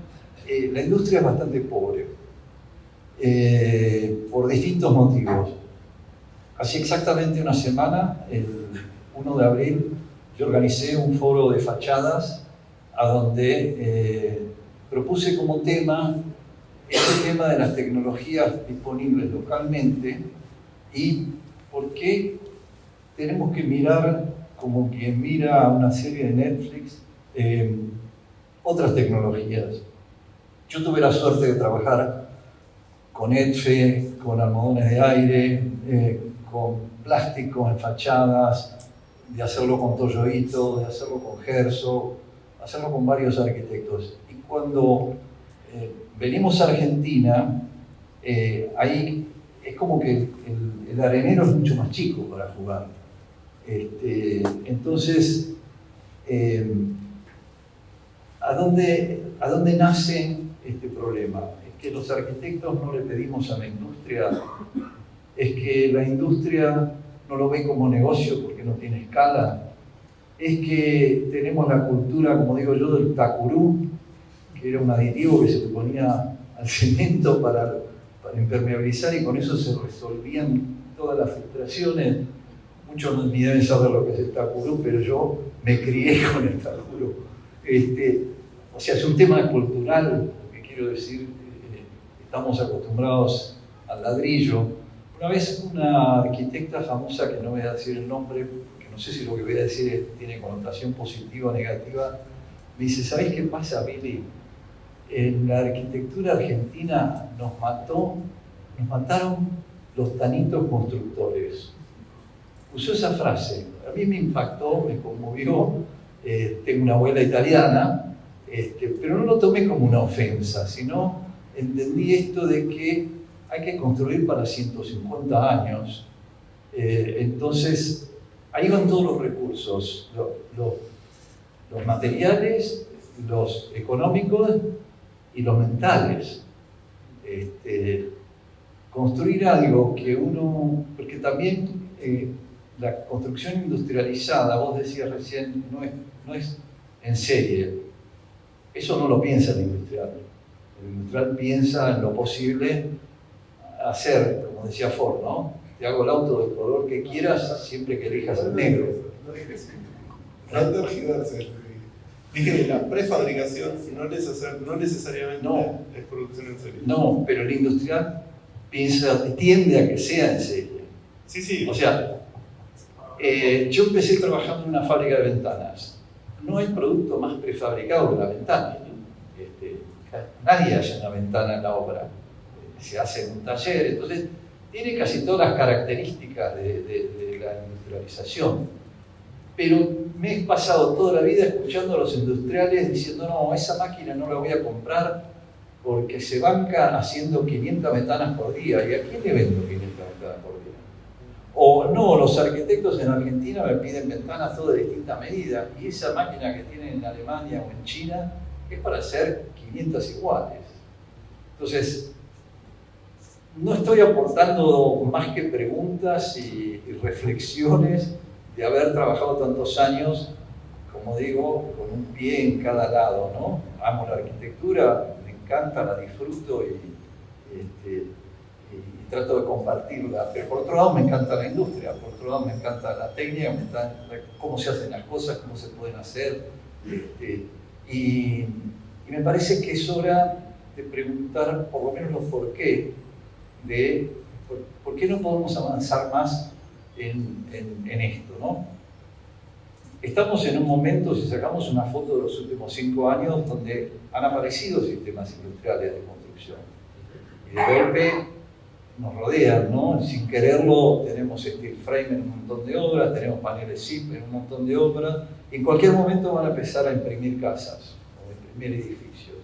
la industria es bastante pobre, por distintos motivos. Hace exactamente una semana, el 1 de abril, yo organicé un foro de fachadas a donde propuse como tema este tema de las tecnologías disponibles localmente y por qué tenemos que mirar como quien mira una serie de Netflix otras tecnologías. Yo tuve la suerte de trabajar con ETFE, con almohadones de aire, con plástico en fachadas, de hacerlo con Toyoito, de hacerlo con Herzog, hacerlo con varios arquitectos. Y cuando venimos a Argentina, ahí es como que el arenero es mucho más chico para jugar. Entonces, ¿a dónde nace este problema? Es que los arquitectos no le pedimos a la industria, es que la industria no lo ve como negocio porque no tiene escala, es que tenemos la cultura, como digo yo, del tacurú, que era un aditivo que se le ponía al cemento para impermeabilizar y con eso se resolvían todas las filtraciones. Muchos ni deben saber lo que es el tacurú, pero yo me crié con el tacurú. O sea, es un tema cultural, lo que quiero decir, estamos acostumbrados al ladrillo. Una vez una arquitecta famosa, que no voy a decir el nombre, porque no sé si lo que voy a decir tiene connotación positiva o negativa, me dice, ¿sabés qué pasa, Billy? En la arquitectura argentina nos mataron los tanitos constructores. Usó esa frase, a mí me impactó, me conmovió, tengo una abuela italiana, pero no lo tomé como una ofensa, sino entendí esto de que hay que construir para 150 años. Entonces, ahí van todos los recursos, los materiales, los económicos y los mentales. Construir algo que uno, porque también la construcción industrializada, vos decías recién, no es en serie. Eso no lo piensa el industrial. El industrial piensa en lo posible hacer, como decía Ford, ¿no? Te hago el auto del color que quieras, siempre que elijas el negro. No tergiverses. Dije que la prefabricación no necesariamente es producción en serie. No, pero el industrial tiende a que sea en serie. Sí. O sea, yo empecé trabajando en una fábrica de ventanas. No hay producto más prefabricado que la ventana. Nadie hace una ventana en la obra. Se hace en un taller, entonces tiene casi todas las características de la industrialización. Pero me he pasado toda la vida escuchando a los industriales diciendo, no, esa máquina no la voy a comprar porque se banca haciendo 500 ventanas por día. ¿Y a quién le vendo 500 ventanas por día? O no, los arquitectos en Argentina me piden ventanas todas de distintas medidas y esa máquina que tienen en Alemania o en China es para hacer 500 iguales. Entonces, no estoy aportando más que preguntas y reflexiones de haber trabajado tantos años, como digo, con un pie en cada lado, ¿no? Amo la arquitectura, me encanta, la disfruto y trato de compartirla, pero por otro lado me encanta la industria, por otro lado me encanta la técnica, me encanta cómo se hacen las cosas, cómo se pueden hacer, y me parece que es hora de preguntar por lo menos los por qué, de por qué no podemos avanzar más en esto, ¿no? Estamos en un momento, si sacamos una foto de los últimos 5 años, donde han aparecido sistemas industriales de construcción, y de golpe nos rodean, ¿no? Sin quererlo, tenemos steel frame en un montón de obras, tenemos paneles SIP en un montón de obras, y en cualquier momento van a empezar a imprimir casas o imprimir edificios.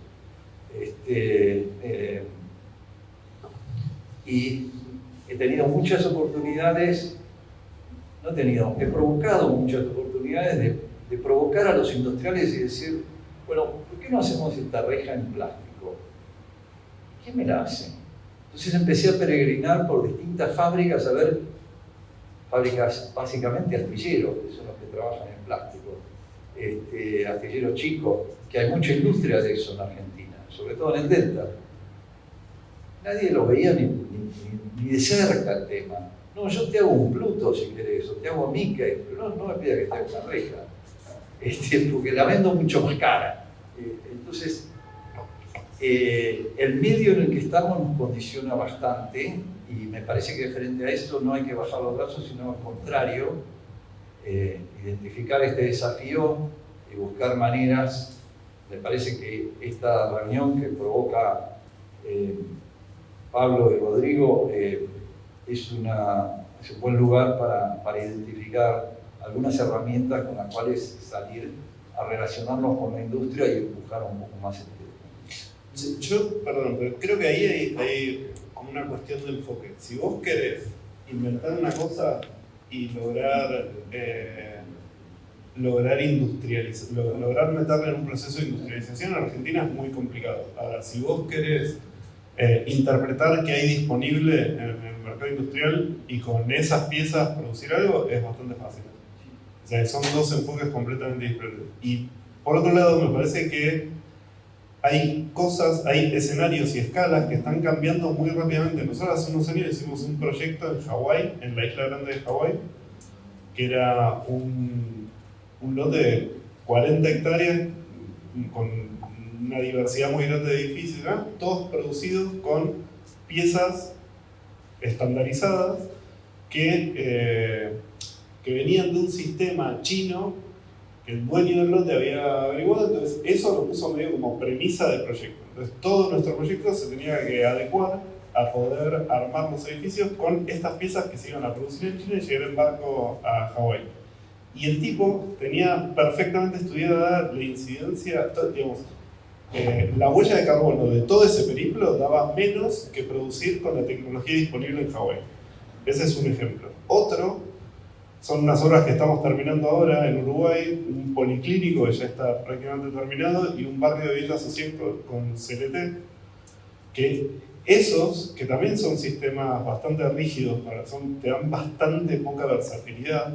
Y he tenido muchas oportunidades, he provocado muchas oportunidades de provocar a los industriales y decir, bueno, ¿por qué no hacemos esta reja en plástico? ¿Quién me la hace? Entonces empecé a peregrinar por distintas fábricas, a ver, fábricas básicamente astilleros, que son los que trabajan en plástico, astilleros chicos, que hay mucha industria de eso en Argentina, sobre todo en el Delta. Nadie lo veía ni de cerca el tema. No, yo te hago un Pluto si querés, o te hago Mickey, pero no me pida que te haga una reja, porque la vendo mucho más cara. Entonces, el medio en el que estamos nos condiciona bastante y me parece que frente a esto no hay que bajar los brazos, sino al contrario, identificar este desafío y buscar maneras. Me parece que esta reunión que provoca Pablo y Rodrigo es un buen lugar para identificar algunas herramientas con las cuales salir a relacionarnos con la industria y empujar un poco más el tema. Yo, perdón, pero creo que ahí hay como una cuestión de enfoque. Si vos querés inventar una cosa y lograr industrializar, lograr meterla en un proceso de industrialización, en Argentina es muy complicado. Ahora, si vos querés interpretar qué hay disponible en el mercado industrial y con esas piezas producir algo, es bastante fácil. O sea, son dos enfoques completamente diferentes. Y por otro lado, me parece que hay escenarios y escalas que están cambiando muy rápidamente. Nosotros hace unos años hicimos un proyecto en Hawái, en la isla grande de Hawái, que era un lote de 40 hectáreas con una diversidad muy grande de edificios, ¿no? Todos producidos con piezas estandarizadas que venían de un sistema chino que el dueño del lote había averiguado. Entonces eso lo puso medio como premisa del proyecto. Entonces todo nuestro proyecto se tenía que adecuar a poder armar los edificios con estas piezas que se iban a producir en China y llegar en barco a Hawái. Y el tipo tenía perfectamente estudiada la incidencia, digamos, la huella de carbono de todo ese periplo daba menos que producir con la tecnología disponible en Hawái. Ese es un ejemplo. Otro son unas obras que estamos terminando ahora en Uruguay, un policlínico que ya está prácticamente terminado y un barrio de vivienda social con CLT, que esos, que también son sistemas bastante rígidos, te dan bastante poca versatilidad.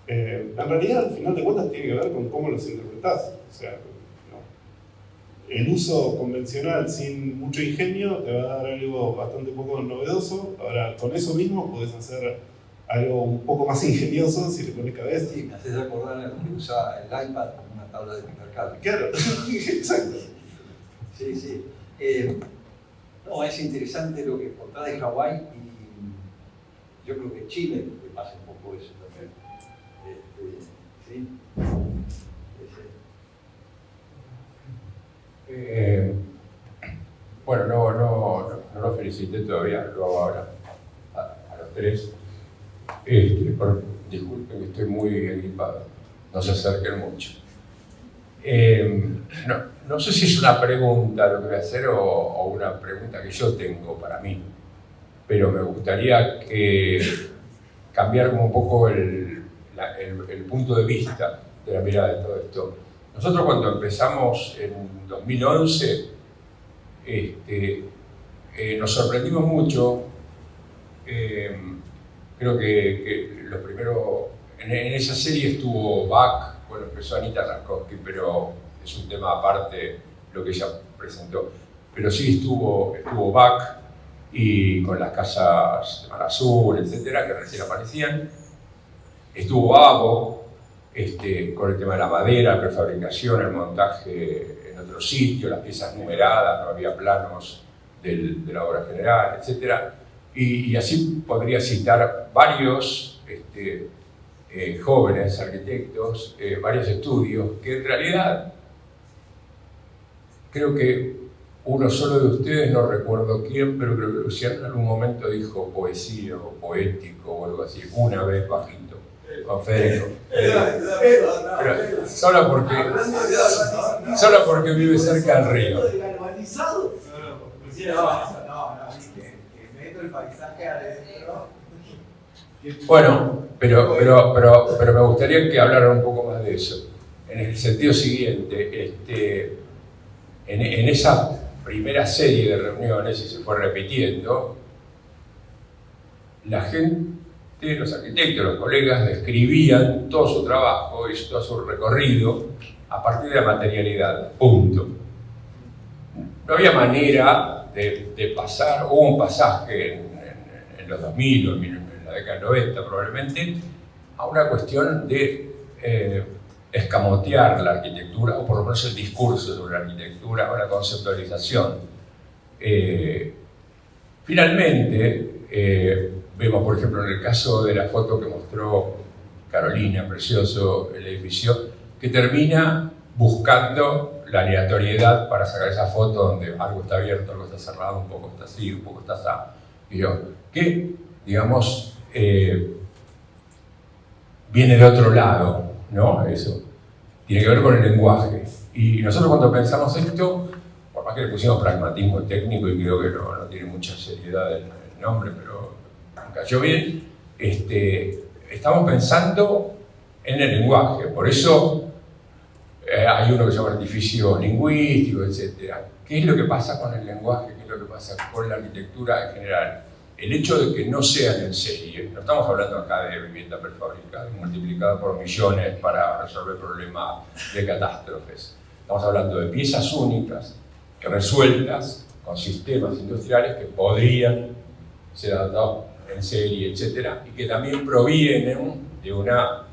En realidad, al final de cuentas, tiene que ver con cómo los interpretás. O sea, el uso convencional sin mucho ingenio te va a dar algo bastante poco novedoso. Ahora, con eso mismo podés hacer algo un poco más ingenioso si le pones cabeza. Sí, me haces acordar a lo que usa el iPad como una tabla de picar cable. Claro, exacto. Sí, sí. No, es interesante lo que contás de Hawái y yo creo que Chile le pasa un poco eso también. ¿Sí? Bueno, no los felicité todavía, lo hago ahora a los tres. Disculpen que estoy muy equipado, no se acerquen mucho. No sé si es una pregunta lo que voy a hacer o una pregunta que yo tengo para mí, pero me gustaría que cambiar como un poco el punto de vista de la mirada de todo esto. Nosotros cuando empezamos en 2011, nos sorprendimos mucho. Creo que lo primero, en esa serie estuvo Bach, bueno, empezó Anita Raskowski, pero es un tema aparte lo que ella presentó. Pero sí estuvo Bach, y con las casas de Mar Azul, etcétera, que recién aparecían. Estuvo Babo, con el tema de la madera, prefabricación, el montaje en otro sitio, las piezas numeradas, no había planos de la obra general, etcétera. Y así podría citar varios jóvenes arquitectos, varios estudios, que en realidad creo que uno solo de ustedes, no recuerdo quién, pero creo que Luciano en algún momento dijo poesía o poético o algo así, una vez bajito, con Federico. Pero solo porque vive cerca del río. Bueno, pero me gustaría que hablaran un poco más de eso. En el sentido siguiente, en esa primera serie de reuniones, y se fue repitiendo, la gente, los arquitectos, los colegas, describían todo su trabajo y todo su recorrido a partir de la materialidad, punto. No había manera de pasar, hubo un pasaje en los 2000 o en la década del 90 probablemente, a una cuestión de escamotear la arquitectura, o por lo menos el discurso sobre la arquitectura o la conceptualización. Finalmente, vemos, por ejemplo, en el caso de la foto que mostró Carolina, precioso el edificio, que termina buscando la aleatoriedad para sacar esa foto donde algo está abierto, algo está cerrado, un poco está así, un poco está así. Y yo, que, digamos, viene de otro lado, ¿no? Eso tiene que ver con el lenguaje. Y nosotros cuando pensamos esto, por más que le pusimos pragmatismo técnico, y creo que no tiene mucha seriedad el nombre, pero cayó bien, estamos pensando en el lenguaje. Por eso hay uno que se llama artificio lingüístico, etc. ¿Qué es lo que pasa con el lenguaje? ¿Qué es lo que pasa con la arquitectura en general? El hecho de que no sean en serie, no estamos hablando acá de vivienda prefabricada, multiplicada por millones para resolver problemas de catástrofes. Estamos hablando de piezas únicas, resueltas con sistemas industriales que podrían ser adaptados en serie, etc. Y que también provienen de una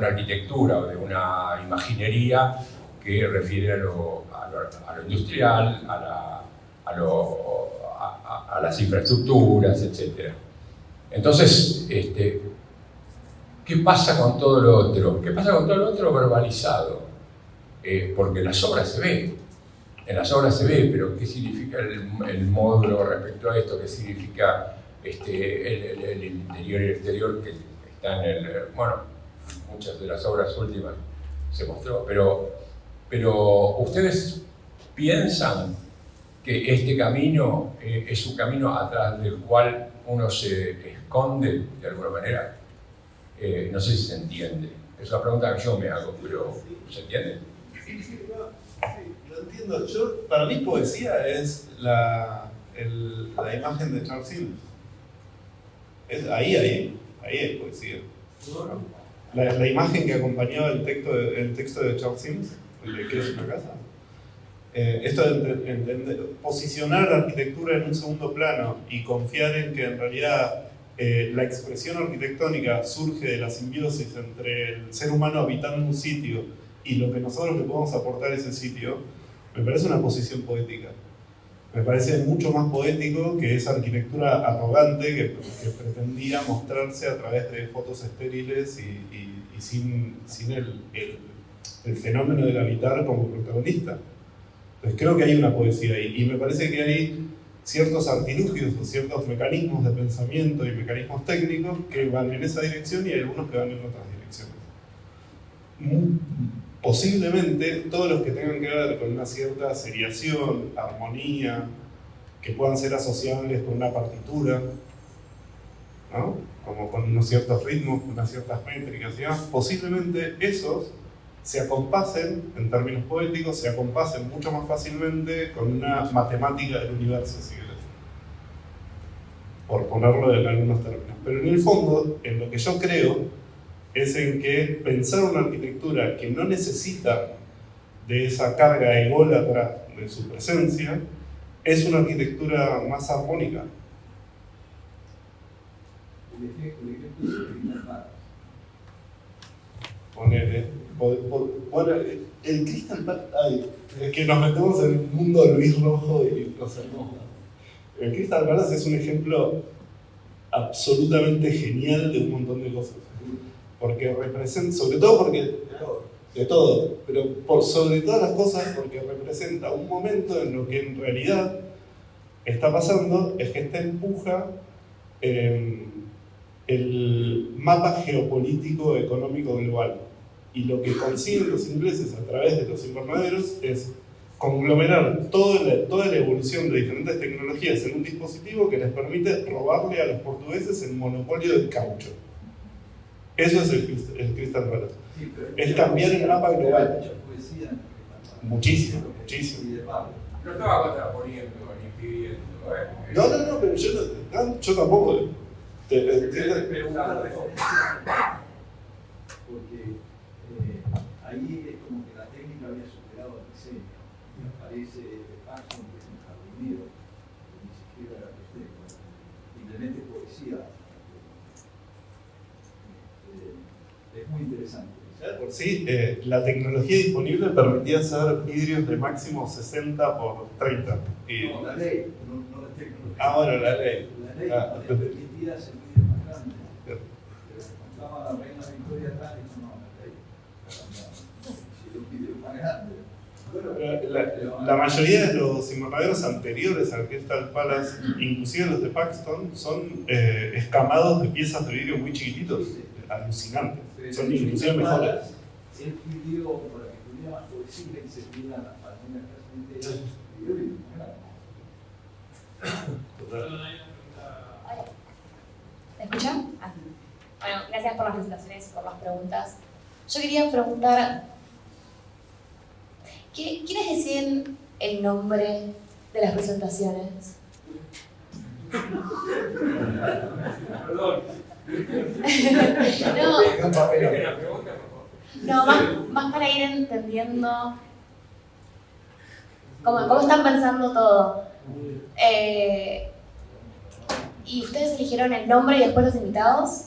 arquitectura o de una imaginería que refiere a lo industrial, a las infraestructuras, etc. Entonces, ¿qué pasa con todo lo otro? ¿Qué pasa con todo lo otro verbalizado? Porque en las obras se ve, pero ¿qué significa el módulo respecto a esto? ¿Qué significa el interior y el exterior que está en bueno, muchas de las obras últimas se mostró, pero ustedes piensan que este camino es un camino atrás del cual uno se esconde de alguna manera. No sé si se entiende. Es una pregunta que yo me hago, pero ¿se entiende? Sí, lo entiendo. Para mí poesía es la imagen de Charles Sims. Ahí es poesía. La imagen que acompañaba el texto de Charles Sims, el de ¿Qué es una casa? Esto de posicionar la arquitectura en un segundo plano y confiar en que en realidad la expresión arquitectónica surge de la simbiosis entre el ser humano habitando un sitio y lo que nosotros le podemos aportar a ese sitio, me parece una posición poética. Me parece mucho más poético que esa arquitectura arrogante que pretendía mostrarse a través de fotos estériles y sin el fenómeno del habitar como protagonista. Entonces creo que hay una poesía ahí, y me parece que hay ciertos artilugios o ciertos mecanismos de pensamiento y mecanismos técnicos que van en esa dirección y hay algunos que van en otras direcciones. Posiblemente todos los que tengan que ver con una cierta seriación, armonía, que puedan ser asociables con una partitura, ¿no? Como con unos ciertos ritmos, con unas ciertas métricas y demás, posiblemente esos se acompasen, en términos poéticos, se acompasen mucho más fácilmente con una matemática del universo, si querés, por ponerlo en algunos términos. Pero en el fondo, en lo que yo creo, es en que pensar una arquitectura que no necesita de esa carga ególatra de su presencia, es una arquitectura más armónica. El ejemplo de Crystal Palace. Ponele. Bueno, el Crystal Palace, es que nos metemos en un mundo de Luis Rojo y no sé. El Crystal Palace es un ejemplo absolutamente genial de un montón de cosas. Porque representa, sobre todo porque, de todo, pero sobre todas las cosas porque representa un momento en lo que en realidad está pasando es que está empuja el mapa geopolítico económico global. Y lo que consiguen los ingleses a través de los invernaderos es conglomerar toda la evolución de diferentes tecnologías en un dispositivo que les permite robarle a los portugueses el monopolio del caucho. Eso es el Crystal Palace. Sí, es cambiar el mapa global. Mucha poesía en Muchísimo, muchísimo. y de Pablo. No estaba contraponiendo ni pidiendo, No, pero yo tampoco. Porque ahí es como que la técnica había superado el diseño. Me parece Paxson, que es un jardinero, que ni siquiera era arquitecto, simplemente poesía. Es muy interesante. Por sí, la tecnología disponible permitía hacer vidrios de máximo 60 por 30. No, la ley, no la tecnología. Bueno, la ley. La ley permitía hacer vidrios más grandes. Pero contaba la reina Victoria atrás y dijo, no, la ley. Si los vidrios más grandes. La mayoría de los invernaderos anteriores al Crystal Palace, inclusive los de Paxton, son escamados de piezas de vidrio muy chiquititos, alucinantes. Son inclusive mejores. Él pidió para que tuviera más poesía y se pidiera las palmeras casi enteras. ¿Me escuchan? Ah. Bueno, gracias por las presentaciones y por las preguntas. Yo quería preguntar, ¿quiénes deciden el nombre de las presentaciones? Perdón. No, más para ir entendiendo cómo están pensando todo. ¿Y ustedes eligieron el nombre y después los invitados?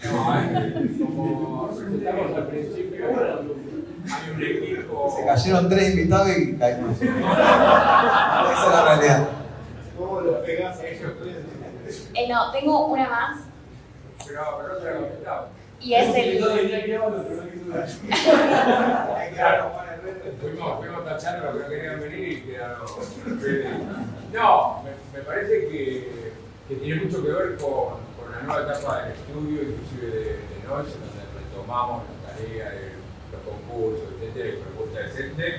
No, como presentamos al principio, hay un equipo. Se cayeron 3 invitados y caímos. Esa es la realidad. ¿Cómo lo pegás a esos 3? No, tengo una más. Pero no se la contestamos. Y es el. Claro, fuimos tachando los que no querían venir y quedaron. No, me parece que tiene mucho que ver con la nueva etapa del estudio, inclusive de Noche, donde retomamos la tarea de los concursos, etcétera, y propuestas de CENTE.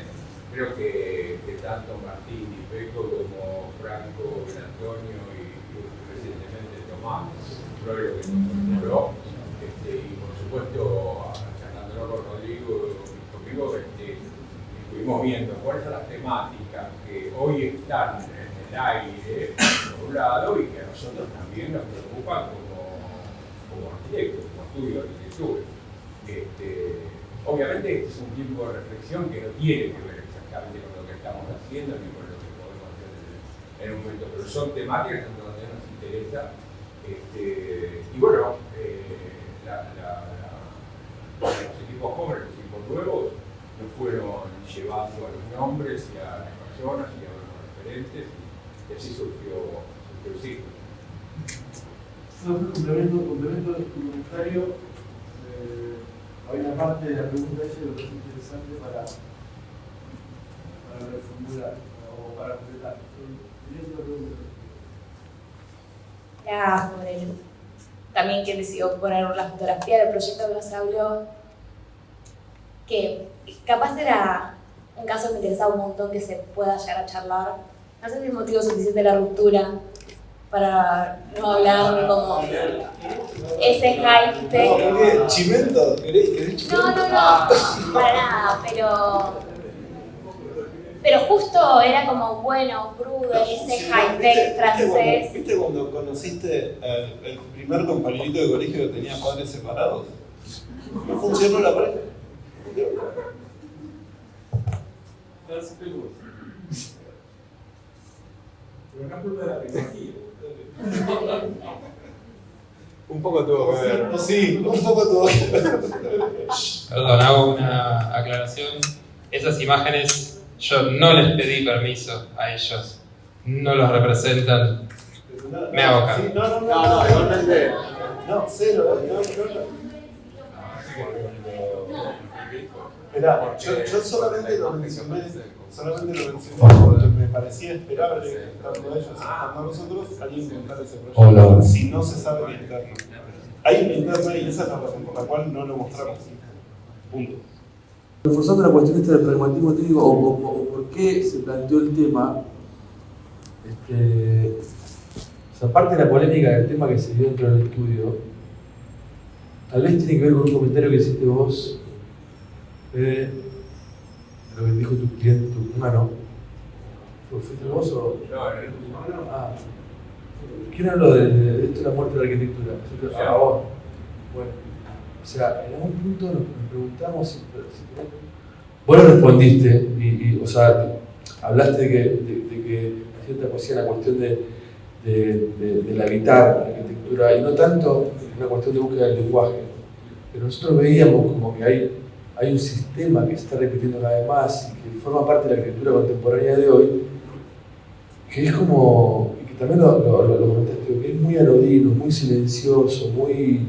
Creo que tanto Martín y Peco como Franco, Antonio y recientemente Tomás, Flores que nos incorporó, y por supuesto, charlándolo con Rodrigo y conmigo, estuvimos viendo cuáles son las temáticas que hoy están en el aire, por un lado, y que a nosotros también nos preocupan como arquitectos, como estudio de arquitectura. Obviamente este es un tipo de reflexión que no tiene que ver exactamente con lo que estamos haciendo ni con lo que podemos hacer en un momento, pero son temáticas en donde nos interesa. Y bueno, los equipos jóvenes, los equipos nuevos, nos fueron llevando a los nombres y a las personas y a los referentes, y así surgió el ciclo. Complemento de tu comentario. Hay una parte de la pregunta esa que es interesante para reformular o para completar. Era sobre también quien decidió poner la fotografía del proyecto que nos habló, que capaz era un caso que me interesaba un montón que se pueda llegar a charlar. No sé si es motivo suficiente la ruptura para no hablar como ese high-tech. No, chimento, ¿querés chimento? No, para nada, pero justo era como bueno, crudo, ese high-tech francés. ¿Viste cuando conociste el primer compañerito de colegio que tenía padres separados? ¿No funcionó la pareja? Pero acá culpa de la tecnología. Un poco tuvo que ver. Sí, un poco tuvo que ver. Perdón, hago una aclaración. Esas imágenes yo no les pedí permiso a ellos. No los representan. Me hago cargo. No, igualmente. No, cero. Esperá, yo solamente lo mencioné porque me parecía esperable que estando ellos y estando nosotros alguien contara ese proyecto. Hola. Si no se sabe la interna. Hay una interna y esa es la razón por la cual no lo mostramos. Punto. Reforzando la cuestión esta del pragmatismo técnico o por qué se planteó el tema, o sea, aparte de la polémica del tema que se dio dentro del estudio, tal vez tiene que ver con un comentario que hiciste vos, de lo que dijo tu cliente, tu hermano. ¿Fuiste vos o...? No. ¿Quién habló de esto de la muerte de la arquitectura? A favor. Bueno, o sea, en algún punto nos preguntamos si vos lo respondiste y o sea, hablaste de que cierta poesía la cuestión del habitar la arquitectura y no tanto una cuestión de búsqueda del lenguaje, pero nosotros veíamos como que hay un sistema que se está repitiendo cada vez más y que forma parte de la arquitectura contemporánea de hoy, que es como, y que también lo comentaste, que es muy anodino, muy silencioso, muy,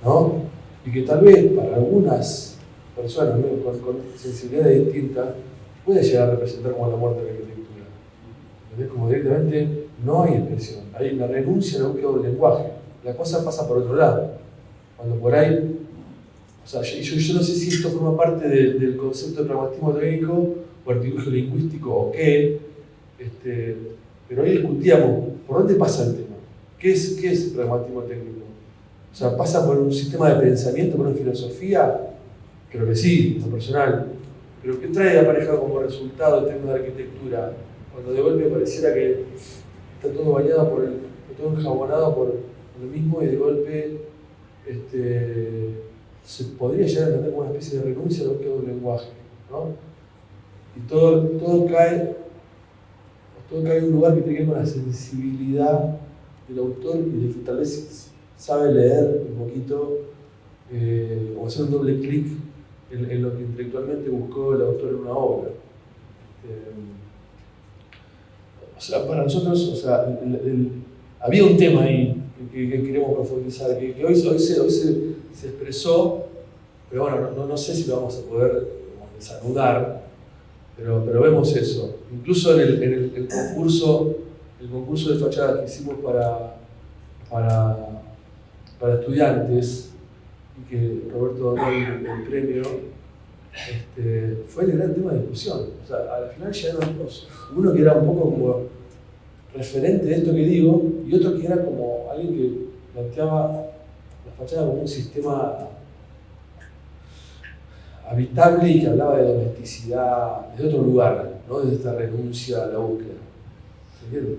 ¿no? Y que tal vez para algunas personas, ¿no?, con sensibilidades distintas, puede llegar a representar como la muerte de la arquitectura. ¿Entendés? Como directamente no hay expresión, hay una renuncia a la búsqueda del lenguaje. La cosa pasa por otro lado. Cuando por ahí, o sea, yo no sé si esto forma parte del concepto de pragmatismo técnico o artilugio lingüístico o qué, pero hoy discutíamos por dónde pasa el tema. ¿Qué es pragmatismo técnico? O sea, ¿pasa por un sistema de pensamiento, por una filosofía? Creo que sí, en lo personal. Pero ¿qué trae aparejado como resultado en términos de arquitectura? Cuando de golpe pareciera que está todo bañado todo enjabonado por lo mismo y de golpe se podría llegar a entender como una especie de renuncia a lo que es un lenguaje, ¿no? Y todo cae en un lugar que tiene que ver con la sensibilidad del autor y de que tal vez sabe leer un poquito o hacer un doble clic en lo que intelectualmente buscó el autor en una obra. O sea, para nosotros, o sea, había un tema ahí que queremos profundizar, que hoy se expresó, pero bueno, no sé si lo vamos a poder desanudar, pero vemos eso. Incluso en el concurso de fachada que hicimos para estudiantes, y que Roberto ganó el premio, fue el gran tema de discusión. O sea, al final llegaron dos. Uno que era un poco como referente de esto que digo, y otro que era como alguien que planteaba la fachada como un sistema habitable y que hablaba de domesticidad desde otro lugar, no desde esta renuncia a la búsqueda. ¿Se entiende?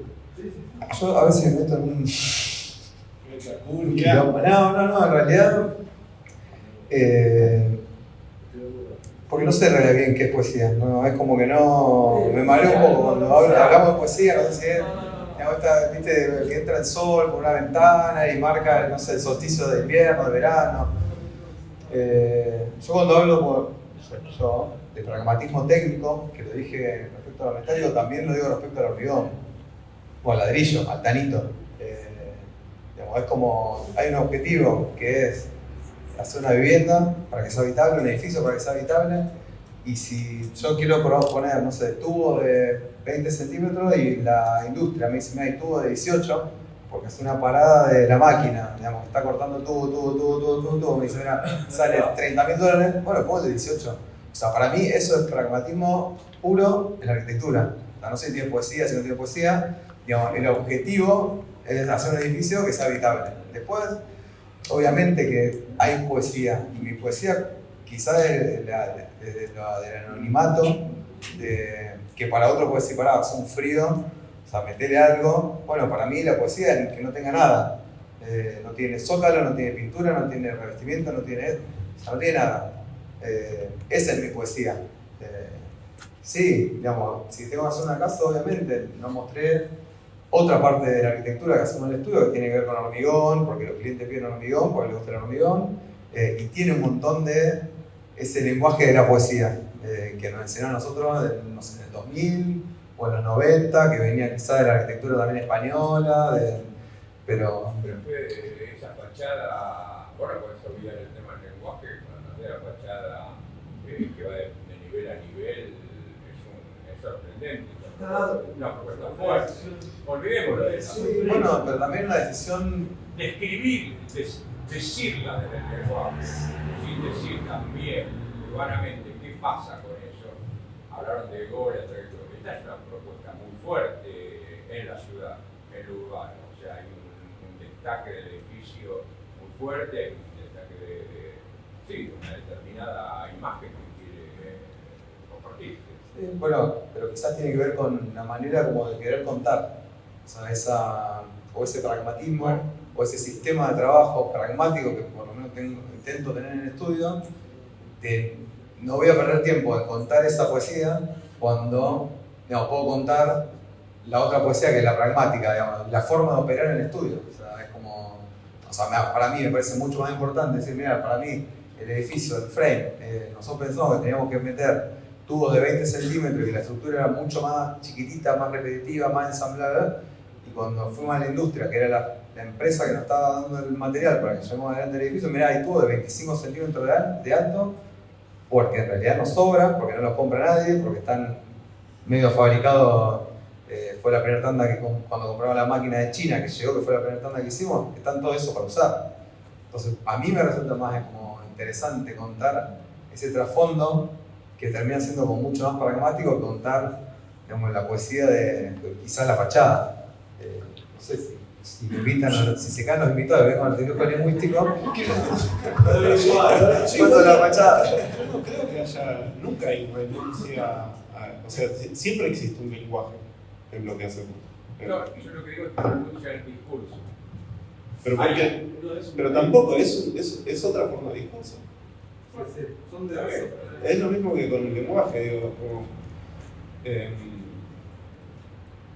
Yo a veces me meto en un quilombo. No, en realidad porque no sé en realidad bien qué es poesía, ¿no? Es como que no, me mareo un poco cuando hablamos de poesía, no sé si es, viste, que entra el sol por una ventana y marca, no sé, el solsticio de invierno, de verano. Yo cuando hablo de pragmatismo técnico, que lo dije respecto al metálico, también lo digo respecto al hormigón, o al ladrillo, al tanito. Es como, hay un objetivo que es hacer una vivienda para que sea habitable, un edificio para que sea habitable, y si yo quiero poner, no sé, tubos de 20 centímetros y la industria me dice, mira, hay tubos de 18, porque es una parada de la máquina, digamos, está cortando tubo, me dice, mira, sale $30.000, bueno, pongo el de 18. O sea, para mí eso es pragmatismo puro en la arquitectura. sea, no sé si tiene poesía, si no tiene poesía, digamos, el objetivo es hacer un edificio que sea habitable. Después, obviamente que hay poesía, y mi poesía quizás desde del anonimato, que para otro puede ser parado, es un frío, o sea, meterle algo. Bueno, para mí la poesía es que no tenga nada. No tiene zócalo, no tiene pintura, no tiene revestimiento, no tiene nada. Esa es mi poesía. Sí, digamos, si tengo que hacer una casa, obviamente, no mostré otra parte de la arquitectura que hacemos en el estudio, que tiene que ver con hormigón, porque los clientes piden hormigón, porque les gusta el hormigón, y tiene un montón de ese lenguaje de la poesía, que nos enseñaron a nosotros no sé, en el 2000 o en los 90, que venía quizá de la arquitectura también española, pero fue esa fachada, bueno, por eso olvidar el tema del lenguaje, cuando la fachada que va de nivel a nivel, es sorprendente. Una propuesta fuerte. Olvidémoslo de eso. Sí, bueno, pero también una decisión de escribir, decirla desde el lenguaje, sin decir también urbanamente qué pasa con eso. Hablaron de Gol, esta es una propuesta muy fuerte en la ciudad, en lo urbano. O sea, hay un destaque del edificio muy fuerte, hay un destaque de una determinada imagen que quiere compartir. Bueno, pero quizás tiene que ver con la manera como de querer contar, o sea, o ese pragmatismo, o ese sistema de trabajo pragmático que por lo menos intento tener en el estudio, de no voy a perder tiempo en contar esa poesía cuando puedo contar la otra poesía que es la pragmática, digamos, la forma de operar en el estudio. O sea, es como, para mí me parece mucho más importante decir, mira, para mí el edificio, el frame, nosotros pensamos que teníamos que meter tubos de 20 centímetros y que la estructura era mucho más chiquitita, más repetitiva, más ensamblada. Y cuando fuimos a la industria, que era la empresa que nos estaba dando el material para que llevemos adelante el edificio, mirá, hay tubos de 25 centímetros de alto, porque en realidad no sobran, porque no los compra nadie, porque están medio fabricados. Fue la primera tanda que cuando compramos la máquina de China que llegó, que fue la primera tanda que hicimos, están todo eso para usar. Entonces, a mí me resulta más como interesante contar ese trasfondo que termina siendo como mucho más pragmático que contar, digamos, la poesía de quizás la fachada. No sé si me invitan, si se caen los invitados, ven con el dibujo lingüístico. Cuento la fachada. Yo no creo que nunca hay renuncia o sea, siempre existe un lenguaje en lo que hacemos. No, yo lo que digo es que renuncia al discurso. Pero tampoco, es otra forma de discurso. Son de eso. Es lo mismo que con el lenguaje, digo, como,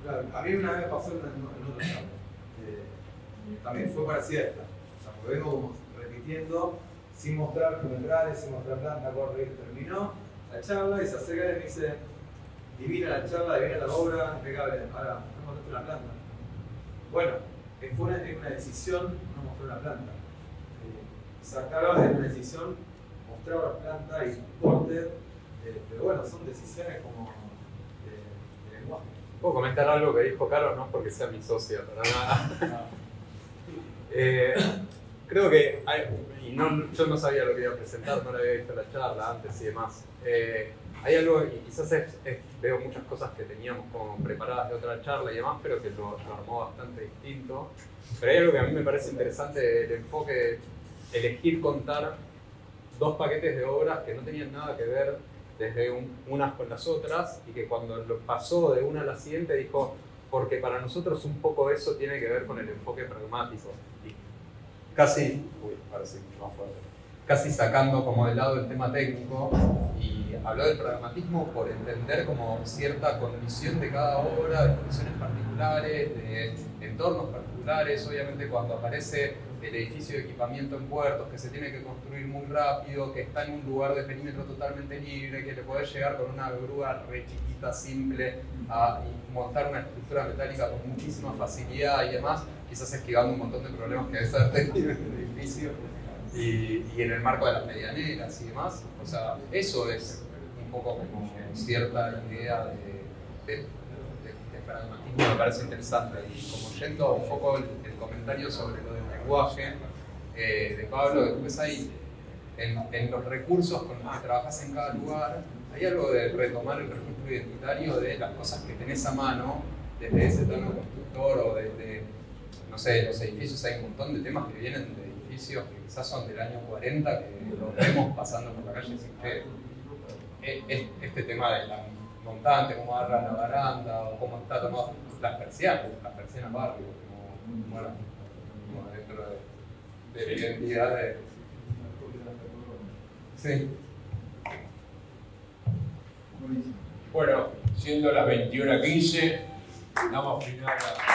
claro, a mí una vez me pasó en otra charla. También fue parecida a esta. O sea, porque vengo como repitiendo, sin mostrar geometrales, sin mostrar planta, corre, terminó la charla y se acerca y me dice, divina la charla, divina la obra, impecable, ahora no mostraste una planta. Bueno, fue una decisión no mostrar una planta. Sacarlo de una decisión, mostrar la planta y porter, pero bueno, son decisiones como de lenguaje. ¿Puedo comentar algo que dijo Caro? No porque sea mi socia, para nada. Creo que, yo no sabía lo que iba a presentar, no le había visto la charla antes y demás. Hay algo, y quizás veo muchas cosas que teníamos como preparadas de otra charla y demás, pero que lo armó bastante distinto. Pero hay algo que a mí me parece interesante, el enfoque, elegir contar dos paquetes de obras que no tenían nada que ver desde unas con las otras, y que cuando lo pasó de una a la siguiente dijo, porque para nosotros un poco eso tiene que ver con el enfoque pragmático. Y casi, parece más fuerte, casi sacando como del lado el tema técnico, y habló del pragmatismo por entender como cierta condición de cada obra, de condiciones particulares, de entornos particulares. Obviamente cuando aparece el edificio de equipamiento en puertos, que se tiene que construir muy rápido, que está en un lugar de perímetro totalmente libre, que le podés llegar con una grúa re chiquita, simple, y montar una estructura metálica con muchísima facilidad y demás, quizás esquivando un montón de problemas que debe haber tenido en el edificio, y en el marco de las medianeras y demás. O sea, eso es un poco como cierta idea de pragmatismo, me parece interesante. Y como yendo un poco el comentario sobre lo del lenguaje de Pablo, después hay en los recursos con los que trabajas en cada lugar, hay algo de retomar el registro identitario de las cosas que tenés a mano, desde ese tono constructor o desde, no sé, los edificios. Hay un montón de temas que vienen de edificios que quizás son del año 40, que los vemos pasando por la calle sin que este tema de la montante, cómo agarra la baranda, o cómo está tomado las persianas barrio, como, bueno, como dentro de la identidad de... Sí. Bueno, siendo las 21:15, damos final a...